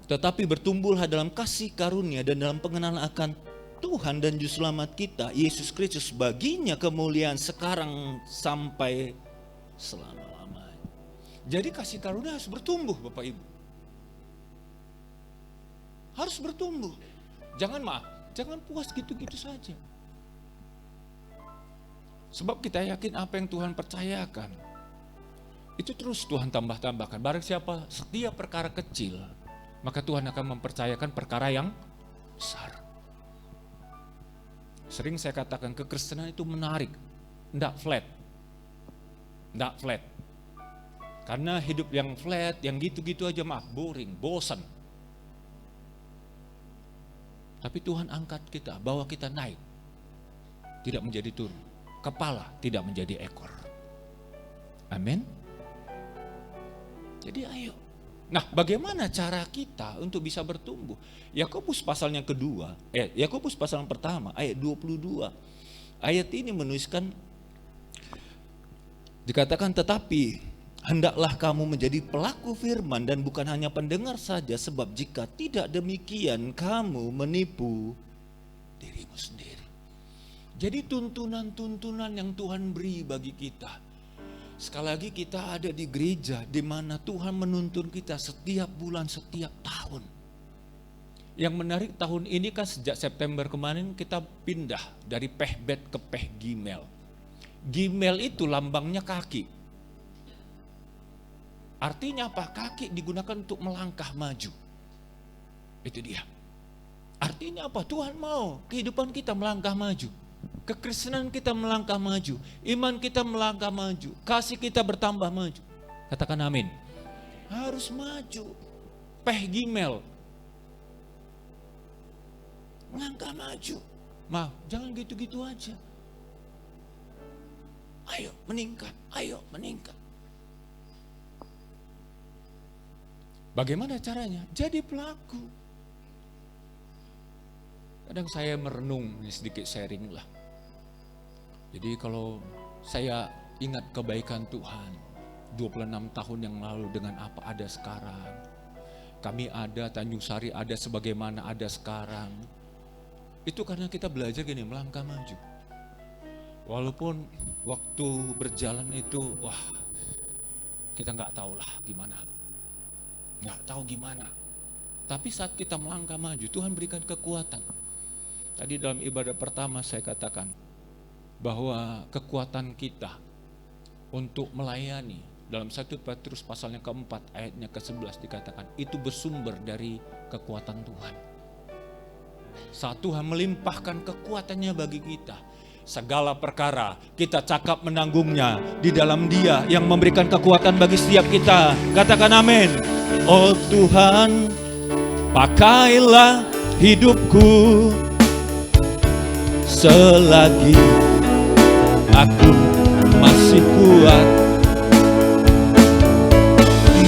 Tetapi bertumbuhlah dalam kasih karunia dan dalam pengenalan akan Tuhan dan Juru Selamat kita, Yesus Kristus, baginya kemuliaan sekarang sampai selama-lamanya. Jadi kasih karunia harus bertumbuh Bapak Ibu. Harus bertumbuh. Jangan puas gitu-gitu saja. Sebab kita yakin apa yang Tuhan percayakan, itu terus Tuhan tambah-tambahkan. Barang siapa setiap perkara kecil, maka Tuhan akan mempercayakan perkara yang besar. Sering saya katakan kekristenan itu menarik, enggak flat. Karena hidup yang flat, yang gitu-gitu aja boring, bosan. Tapi Tuhan angkat kita, bawa kita naik. Tidak menjadi turun. Kepala tidak menjadi ekor. Amin. Jadi ayo. Nah, bagaimana cara kita untuk bisa bertumbuh? Yakobus pasalnya kedua, Yakobus pasal yang pertama ayat 22. Ayat ini menuliskan, dikatakan, tetapi hendaklah kamu menjadi pelaku firman dan bukan hanya pendengar saja, sebab jika tidak demikian kamu menipu dirimu sendiri. Jadi tuntunan-tuntunan yang Tuhan beri bagi kita. Sekali lagi kita ada di gereja di mana Tuhan menuntun kita setiap bulan, setiap tahun. Yang menarik tahun ini kan sejak September kemarin kita pindah dari Pehbet ke Pehgimel. Gimel itu lambangnya kaki. Artinya apa? Kaki digunakan untuk melangkah maju. Itu dia. Artinya apa? Tuhan mau kehidupan kita melangkah maju. Kekristenan kita melangkah maju. Iman kita melangkah maju. Kasih kita bertambah maju. Katakan amin. Harus maju. Peh Gimel. Melangkah maju. Jangan gitu-gitu aja. Ayo meningkat, ayo meningkat. Bagaimana caranya? Jadi pelaku. Kadang saya merenung, sedikit sharing lah. Jadi kalau saya ingat kebaikan Tuhan, 26 tahun yang lalu dengan apa ada sekarang. Kami ada, Tanjung Sari ada sebagaimana ada sekarang. Itu karena kita belajar gini, melangkah maju. Walaupun waktu berjalan itu, kita nggak tahu lah gimana. Nggak tahu gimana. Tapi saat kita melangkah maju, Tuhan berikan kekuatan. Tadi dalam ibadah pertama saya katakan bahwa kekuatan kita untuk melayani dalam 1 Petrus pasalnya keempat ayatnya ke-11 dikatakan itu bersumber dari kekuatan Tuhan. Saat Tuhan melimpahkan kekuatannya bagi kita, segala perkara kita cakap menanggungnya di dalam Dia yang memberikan kekuatan bagi setiap kita. Katakan amin. Oh Tuhan, pakailah hidupku selagi aku masih kuat.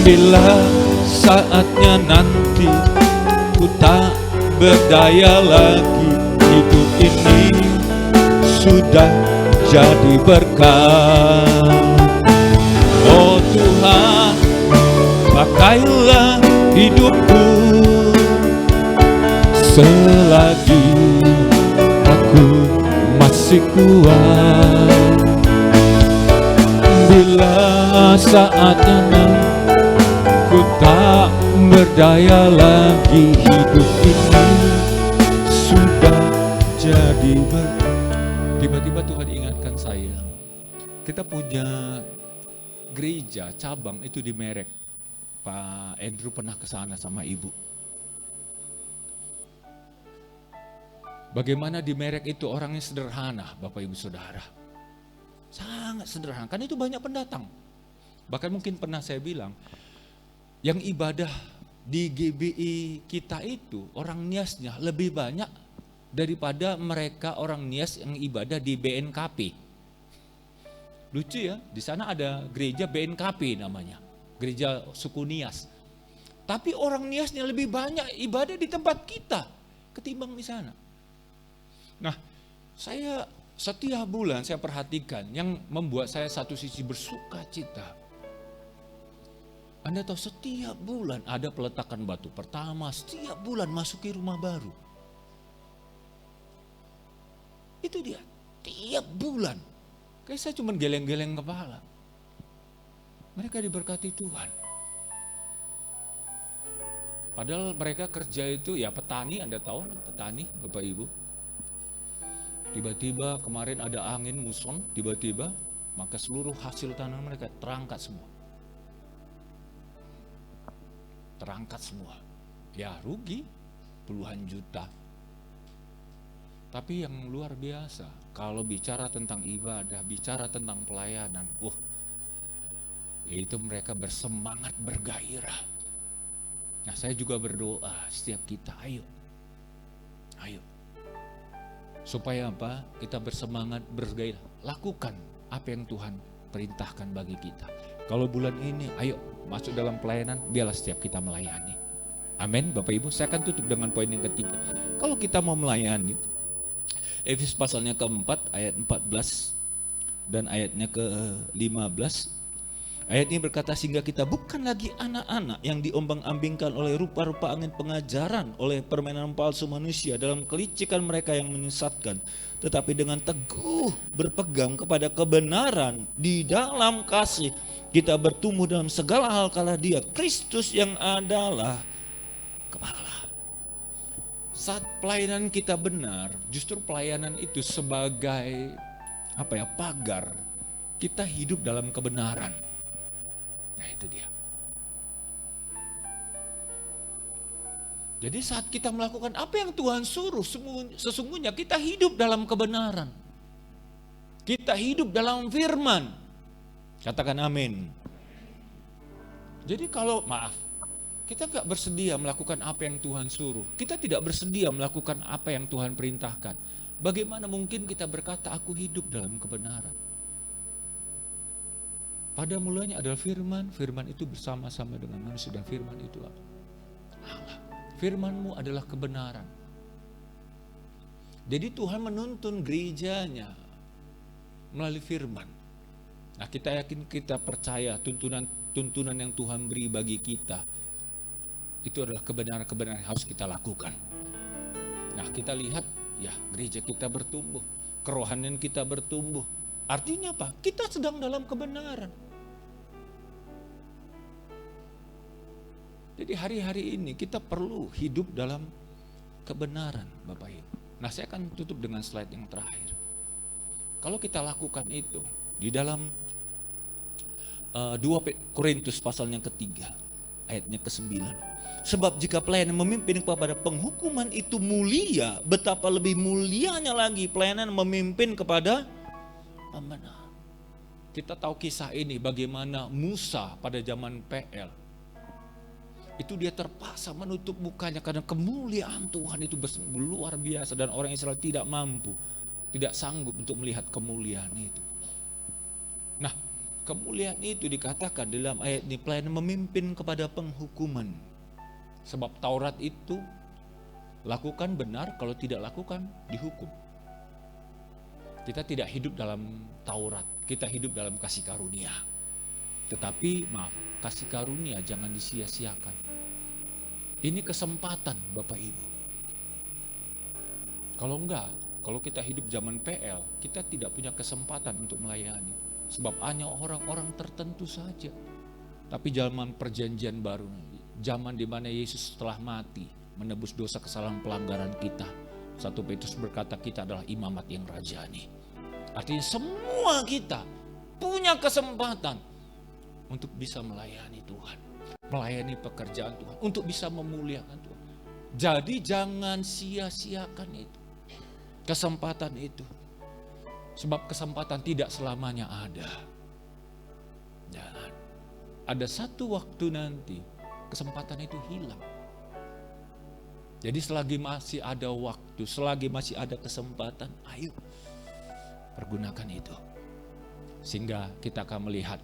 Bila saatnya nanti ku tak berdaya lagi, hidup ini sudah jadi berkah. Oh Tuhan, pakailah hidupku selagi aku masih kuat. Bila saatnya nanti ku tak berdaya lagi, hidup ini sudah jadi berkah. Tiba-tiba Tuhan ingatkan saya, kita punya gereja cabang itu di Merek. Pak Andrew pernah ke sana sama ibu. Bagaimana di Merek itu orangnya sederhana, Bapak Ibu Saudara. Sangat sederhana, kan itu banyak pendatang. Bahkan mungkin pernah saya bilang, yang ibadah di GBI kita itu orang Niasnya lebih banyak daripada mereka orang Nias yang ibadah di BNKP. Lucu ya, di sana ada gereja BNKP namanya, gereja suku Nias. Tapi orang Niasnya lebih banyak ibadah di tempat kita ketimbang di sana. Nah, saya setiap bulan saya perhatikan yang membuat saya satu sisi bersuka cita. Anda tahu setiap bulan ada peletakan batu pertama, setiap bulan masuki rumah baru. Itu dia, tiap bulan. Kayak saya cuma geleng-geleng kepala. Mereka diberkati Tuhan. Padahal mereka kerja itu ya petani, Anda tahu petani Bapak Ibu. Tiba-tiba kemarin ada angin muson, tiba-tiba maka seluruh hasil tanah mereka terangkat semua. Terangkat semua. Ya rugi puluhan juta. Tapi yang luar biasa, kalau bicara tentang ibadah, bicara tentang pelayanan, itu mereka bersemangat, bergairah. Nah, saya juga berdoa setiap kita, ayo. Supaya apa? Kita bersemangat, bergairah. Lakukan apa yang Tuhan perintahkan bagi kita. Kalau bulan ini, ayo masuk dalam pelayanan, biarlah setiap kita melayani. Amin, Bapak Ibu. Saya akan tutup dengan poin yang ketiga. Kalau kita mau melayani, Efesus pasalnya keempat, ayat 14 dan ayatnya ke-15. Ayat ini berkata, sehingga kita bukan lagi anak-anak yang diombang-ambingkan oleh rupa-rupa angin pengajaran, oleh permainan palsu manusia dalam kelicikan mereka yang menyesatkan, tetapi dengan teguh berpegang kepada kebenaran di dalam kasih, kita bertumbuh dalam segala hal kala Dia, Kristus yang adalah kepala. Saat pelayanan kita benar, justru pelayanan itu sebagai pagar kita hidup dalam kebenaran. Nah, itu dia. Jadi saat kita melakukan apa yang Tuhan suruh, sesungguhnya kita hidup dalam kebenaran. Kita hidup dalam firman. Katakan amin. Jadi kalau, kita gak bersedia melakukan apa yang Tuhan suruh. Kita tidak bersedia melakukan apa yang Tuhan perintahkan. Bagaimana mungkin kita berkata, aku hidup dalam kebenaran? Pada mulanya adalah firman, firman itu bersama-sama dengan manusia, dan firman itu Allah. Firman-Mu adalah kebenaran. Jadi Tuhan menuntun gerejanya melalui firman. Nah, kita yakin, kita percaya tuntunan yang Tuhan beri bagi kita itu adalah kebenaran-kebenaran yang harus kita lakukan. Nah, kita lihat ya, gereja kita bertumbuh, kerohanian kita bertumbuh. Artinya apa? Kita sedang dalam kebenaran. Jadi hari-hari ini kita perlu hidup dalam kebenaran, Bapak Ibu. Nah, saya akan tutup dengan slide yang terakhir. Kalau kita lakukan itu di dalam 2 Korintus pasal yang ketiga, ayatnya ke-9. Sebab jika pelayanan memimpin kepada penghukuman itu mulia, betapa lebih mulianya lagi pelayanan memimpin kepada pembenaran. Kita tahu kisah ini bagaimana Musa pada zaman PL. Itu dia terpaksa menutup mukanya karena kemuliaan Tuhan itu luar biasa dan orang Israel tidak mampu, tidak sanggup untuk melihat kemuliaan itu. Nah, kemuliaan itu dikatakan dalam ayat ini, pelayanan memimpin kepada penghukuman. Sebab Taurat itu lakukan benar, kalau tidak lakukan dihukum. Kita tidak hidup dalam Taurat, kita hidup dalam kasih karunia. Tetapi kasih karunia jangan disia-siakan. Ini kesempatan Bapak Ibu. Kalau enggak, kalau kita hidup zaman PL, kita tidak punya kesempatan untuk melayani. Sebab hanya orang-orang tertentu saja. Tapi zaman perjanjian baru, zaman di mana Yesus telah mati, menebus dosa kesalahan pelanggaran kita. 1 Petrus berkata kita adalah imamat yang rajani. Artinya semua kita punya kesempatan untuk bisa melayani Tuhan, melayani pekerjaan Tuhan, untuk bisa memuliakan Tuhan. Jadi jangan sia-siakan itu, kesempatan itu. Sebab kesempatan tidak selamanya ada. Jangan. Ada satu waktu nanti kesempatan itu hilang. Jadi selagi masih ada waktu, selagi masih ada kesempatan, ayo pergunakan itu. Sehingga kita akan melihat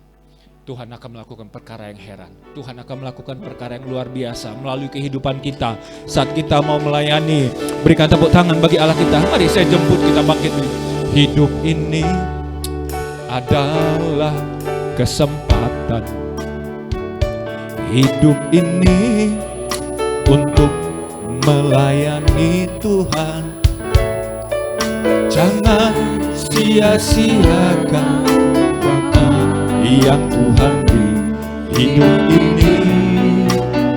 Tuhan akan melakukan perkara yang heran. Tuhan akan melakukan perkara yang luar biasa melalui kehidupan kita. Saat kita mau melayani, berikan tepuk tangan bagi Allah kita. Mari saya jemput kita bangkit. Hidup ini adalah kesempatan. Hidup ini untuk melayani Tuhan. Jangan sia-siakan yang Tuhan beri. Hidup ini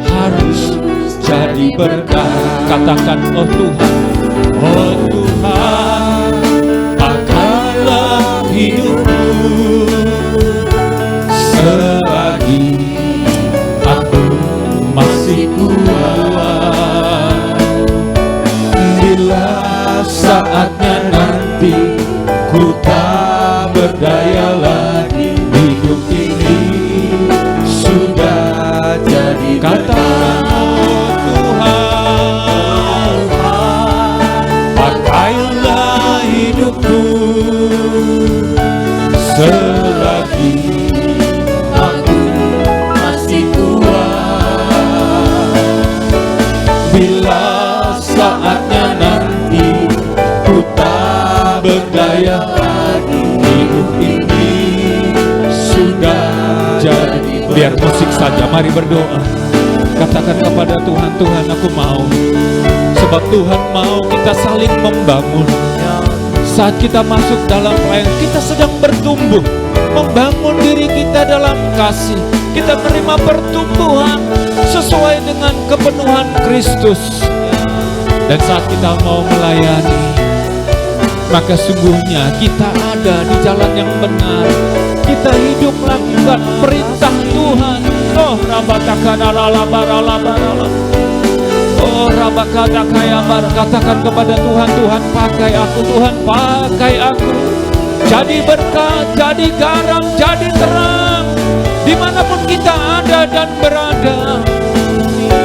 harus jadi berkah. Katakan, oh Tuhan, oh Tuhan, pakarlah hidupku selagi aku masih kuat. Bila saatnya nanti ku tak berdaya lagi, hidup ini sudah jadi katakan, oh Tuhan, pakailah hidupku selagi aku masih kuat. Bila saatnya nanti ku tak berdaya lagi, hidup ini sudah jadi. Biar musik saja, mari berdoa. Katakan kepada Tuhan, Tuhan aku mau. Sebab Tuhan mau kita saling membangun. Saat kita masuk dalam pelayanan, kita sedang bertumbuh, membangun diri kita dalam kasih. Kita menerima pertumbuhan sesuai dengan kepenuhan Kristus. Dan saat kita mau melayani, maka sungguhnya kita ada di jalan yang benar. Kita hidup melakukan perintah Tuhan. Oh rabatakadalalabaralabarala. Oh rabakadakayabar, katakan kepada Tuhan, Tuhan pakai aku, Tuhan pakai aku. Jadi berkat, jadi garam, jadi terang dimanapun kita ada dan berada.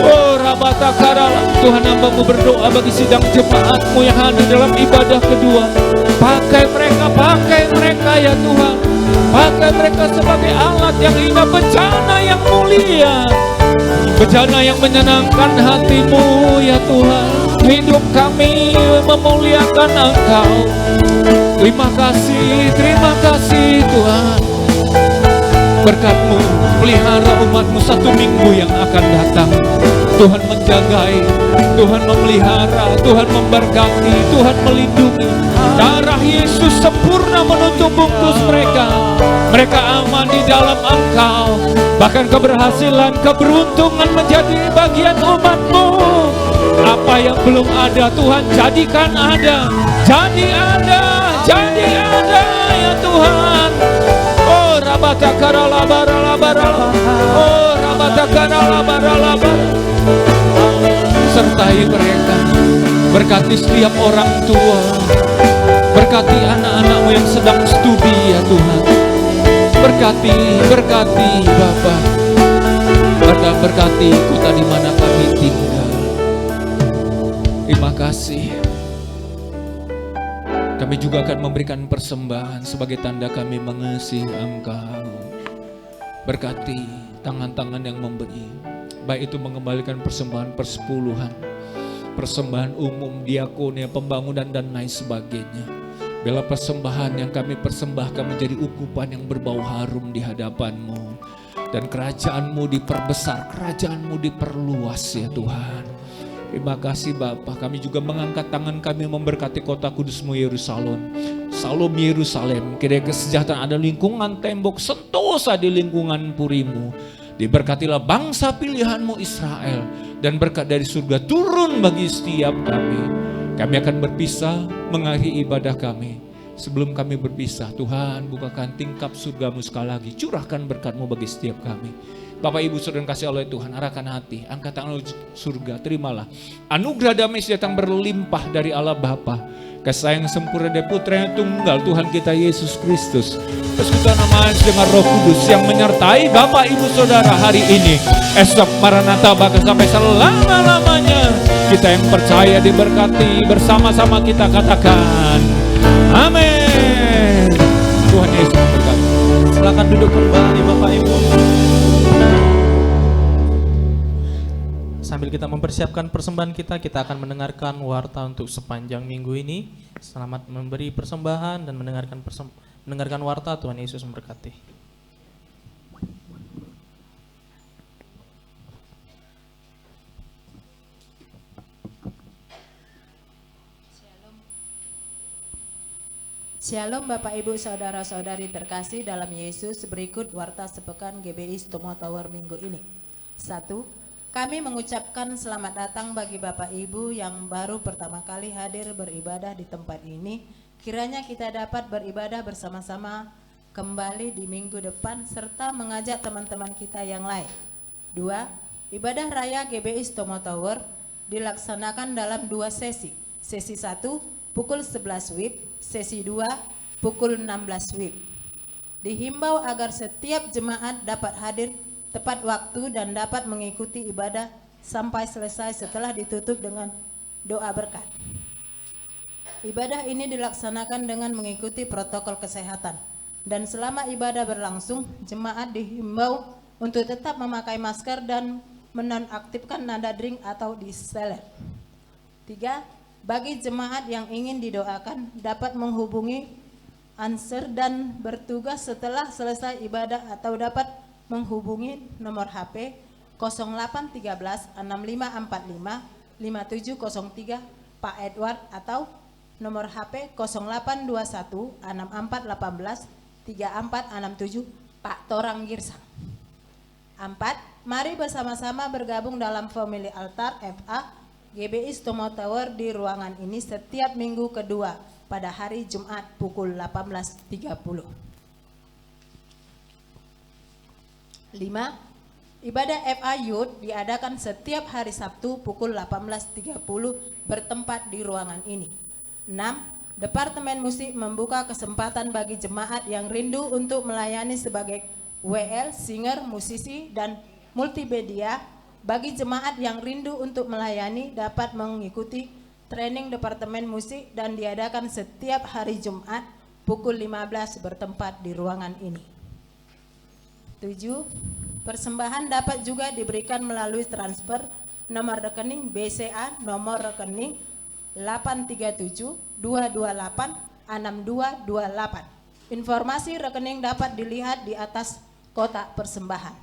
Oh rabatakadala, Tuhan hambamu berdoa bagi sidang jemaatmu yang hadir dalam ibadah kedua. Pakai mereka ya Tuhan. Pakai mereka sebagai alat yang indah, bencana yang mulia, bencana yang menyenangkan hatimu ya Tuhan. Hidup kami memuliakan Engkau. Terima kasih Tuhan. Berkat-Mu pelihara umat-Mu satu minggu yang akan datang. Tuhan menjagai, Tuhan memelihara, Tuhan memberkati, Tuhan melindungi. Darah Yesus sempurna menutup bungkus mereka. Mereka aman di dalam Engkau. Bahkan keberhasilan, keberuntungan menjadi bagian umat-Mu. Apa yang belum ada Tuhan jadikan ada. Jadi ada ya Tuhan. Oh rabatakadalalabaralabarala. Oh rabatakadalalabaralabarala. Sertai mereka. Berkati setiap orang tua. Berkati anak-anak-Mu yang sedang studi ya Tuhan. Berkati Bapa. Berkati kota di mana kami tinggal. Terima kasih. Kami juga akan memberikan persembahan sebagai tanda kami mengasihi Engkau. Berkati tangan-tangan yang memberi, baik itu mengembalikan persembahan persepuluhan, persembahan umum, diakonia, pembangunan dan lain sebagainya. Bila persembahan yang kami persembahkan menjadi ukupan yang berbau harum di hadapan-Mu. Dan kerajaan-Mu diperbesar, kerajaan-Mu diperluas ya Tuhan. Terima kasih Bapa. Kami juga mengangkat tangan kami memberkati kota kudus-Mu Yerusalem. Salam Yerusalem, kiranya kesejahteraan ada lingkungan tembok sentosa di lingkungan puri-Mu. Diberkatilah bangsa pilihan-Mu Israel. Dan berkat dari surga turun bagi setiap kami. Kami akan berpisah mengakhiri ibadah kami. Sebelum kami berpisah, Tuhan bukakan tingkap surga-Mu sekali lagi. Curahkan berkat-Mu bagi setiap kami. Bapak Ibu Saudara kasih oleh Tuhan, arahkan hati, angkat tangan surga, terimalah anugerah damai datang berlimpah dari Allah Bapa, kasih sayang sempurna dari Putra-Nya tunggal Tuhan kita Yesus Kristus, persekutuan aman dengan Roh Kudus yang menyertai Bapak Ibu Saudara hari ini, esok Maranatha bahkan sampai selama-lamanya. Kita yang percaya diberkati, bersama-sama kita katakan amin. Tuhan Yesus memberkati. Silakan duduk kembali Bapak Ibu. Sambil kita mempersiapkan persembahan kita akan mendengarkan warta untuk sepanjang minggu ini. Selamat memberi persembahan dan mendengarkan warta. Tuhan Yesus memberkati. Shalom Bapak Ibu Saudara-saudari terkasih dalam Yesus. Berikut warta sepekan GBI Stomo Tower minggu ini. 1. Kami mengucapkan selamat datang bagi Bapak Ibu yang baru pertama kali hadir beribadah di tempat ini. Kiranya kita dapat beribadah bersama-sama kembali di minggu depan serta mengajak teman-teman kita yang lain. 2. Ibadah Raya GBI Stomo Tower dilaksanakan dalam 2 sesi. Sesi 1 pukul 11 WIB, sesi 2 pukul 16 WIB. Dihimbau agar setiap jemaat dapat hadir tepat waktu dan dapat mengikuti ibadah sampai selesai setelah ditutup dengan doa berkat. Ibadah ini dilaksanakan dengan mengikuti protokol kesehatan dan selama ibadah berlangsung, jemaat dihimbau untuk tetap memakai masker dan menonaktifkan nada dering atau diseler. 3. Bagi jemaat yang ingin didoakan dapat menghubungi Answer dan bertugas setelah selesai ibadah atau dapat menghubungi nomor HP 0813 6545 5703 Pak Edward atau nomor HP 0821 6418 3467 Pak Torang Girsang. 4. Mari bersama-sama bergabung dalam Family Altar FA GBI Stomo Tower di ruangan ini setiap minggu kedua pada hari Jumat pukul 18.30. 5. Ibadah FA Youth diadakan setiap hari Sabtu pukul 18.30 bertempat di ruangan ini. 6. Departemen Musik membuka kesempatan bagi jemaat yang rindu untuk melayani sebagai WL, singer, musisi, dan multimedia. Bagi jemaat yang rindu untuk melayani dapat mengikuti training Departemen Musik dan diadakan setiap hari Jumat pukul 15 bertempat di ruangan ini. 7. Persembahan dapat juga diberikan melalui transfer nomor rekening BCA nomor rekening 837-228-6228. Informasi rekening dapat dilihat di atas kotak persembahan.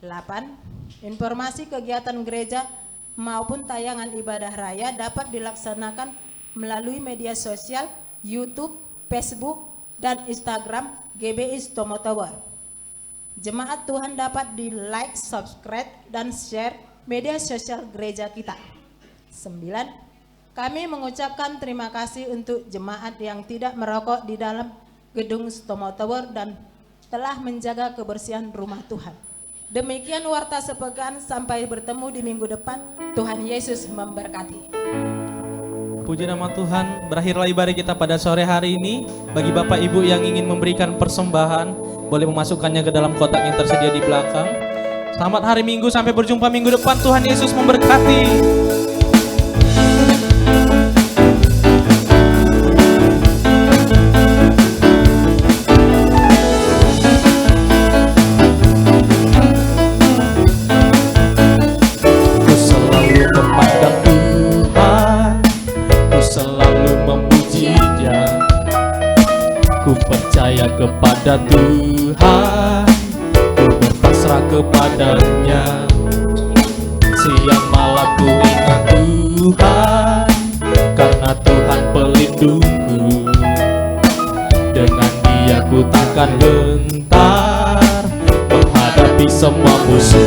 8. Informasi kegiatan gereja maupun tayangan ibadah raya dapat dilaksanakan melalui media sosial YouTube, Facebook, dan Instagram GBI Stomo Tower. Jemaat Tuhan dapat di like, subscribe, dan share media sosial gereja kita. 9. Kami mengucapkan terima kasih untuk jemaat yang tidak merokok di dalam gedung Stomo Tower dan telah menjaga kebersihan rumah Tuhan. Demikian warta sepekan, sampai bertemu di minggu depan. Tuhan Yesus memberkati. Puji nama Tuhan, berakhirlah ibadah kita pada sore hari ini. Bagi Bapak Ibu yang ingin memberikan persembahan, boleh memasukkannya ke dalam kotak yang tersedia di belakang. Selamat hari Minggu, sampai berjumpa minggu depan. Tuhan Yesus memberkati. Kepada Tuhan, ku berpasrah kepadanya. Siang malam ku ingat Tuhan, karena Tuhan pelindungku. Dengan Dia ku takkan gentar menghadapi semua musuh.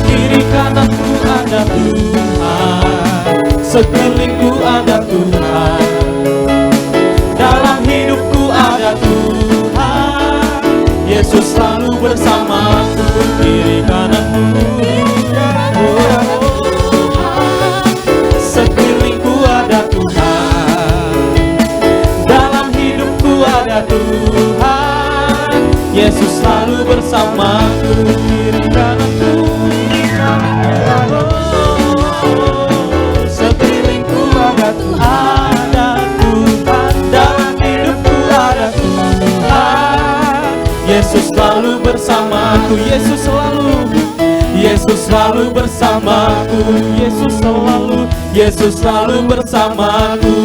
Kiri kananku ada Tuhan, sekelilingku ada Tuhan. Dalam hidupku ada Tuhan, Yesus selalu bersamaku. Kiri kananku, sekelilingku ada Tuhan. Dalam hidupku ada Tuhan, Yesus selalu bersamaku. Kiri kananku, sekelilingku ada Tuhan. Yesus selalu bersamaku, Yesus selalu bersamaku, Yesus selalu bersamaku.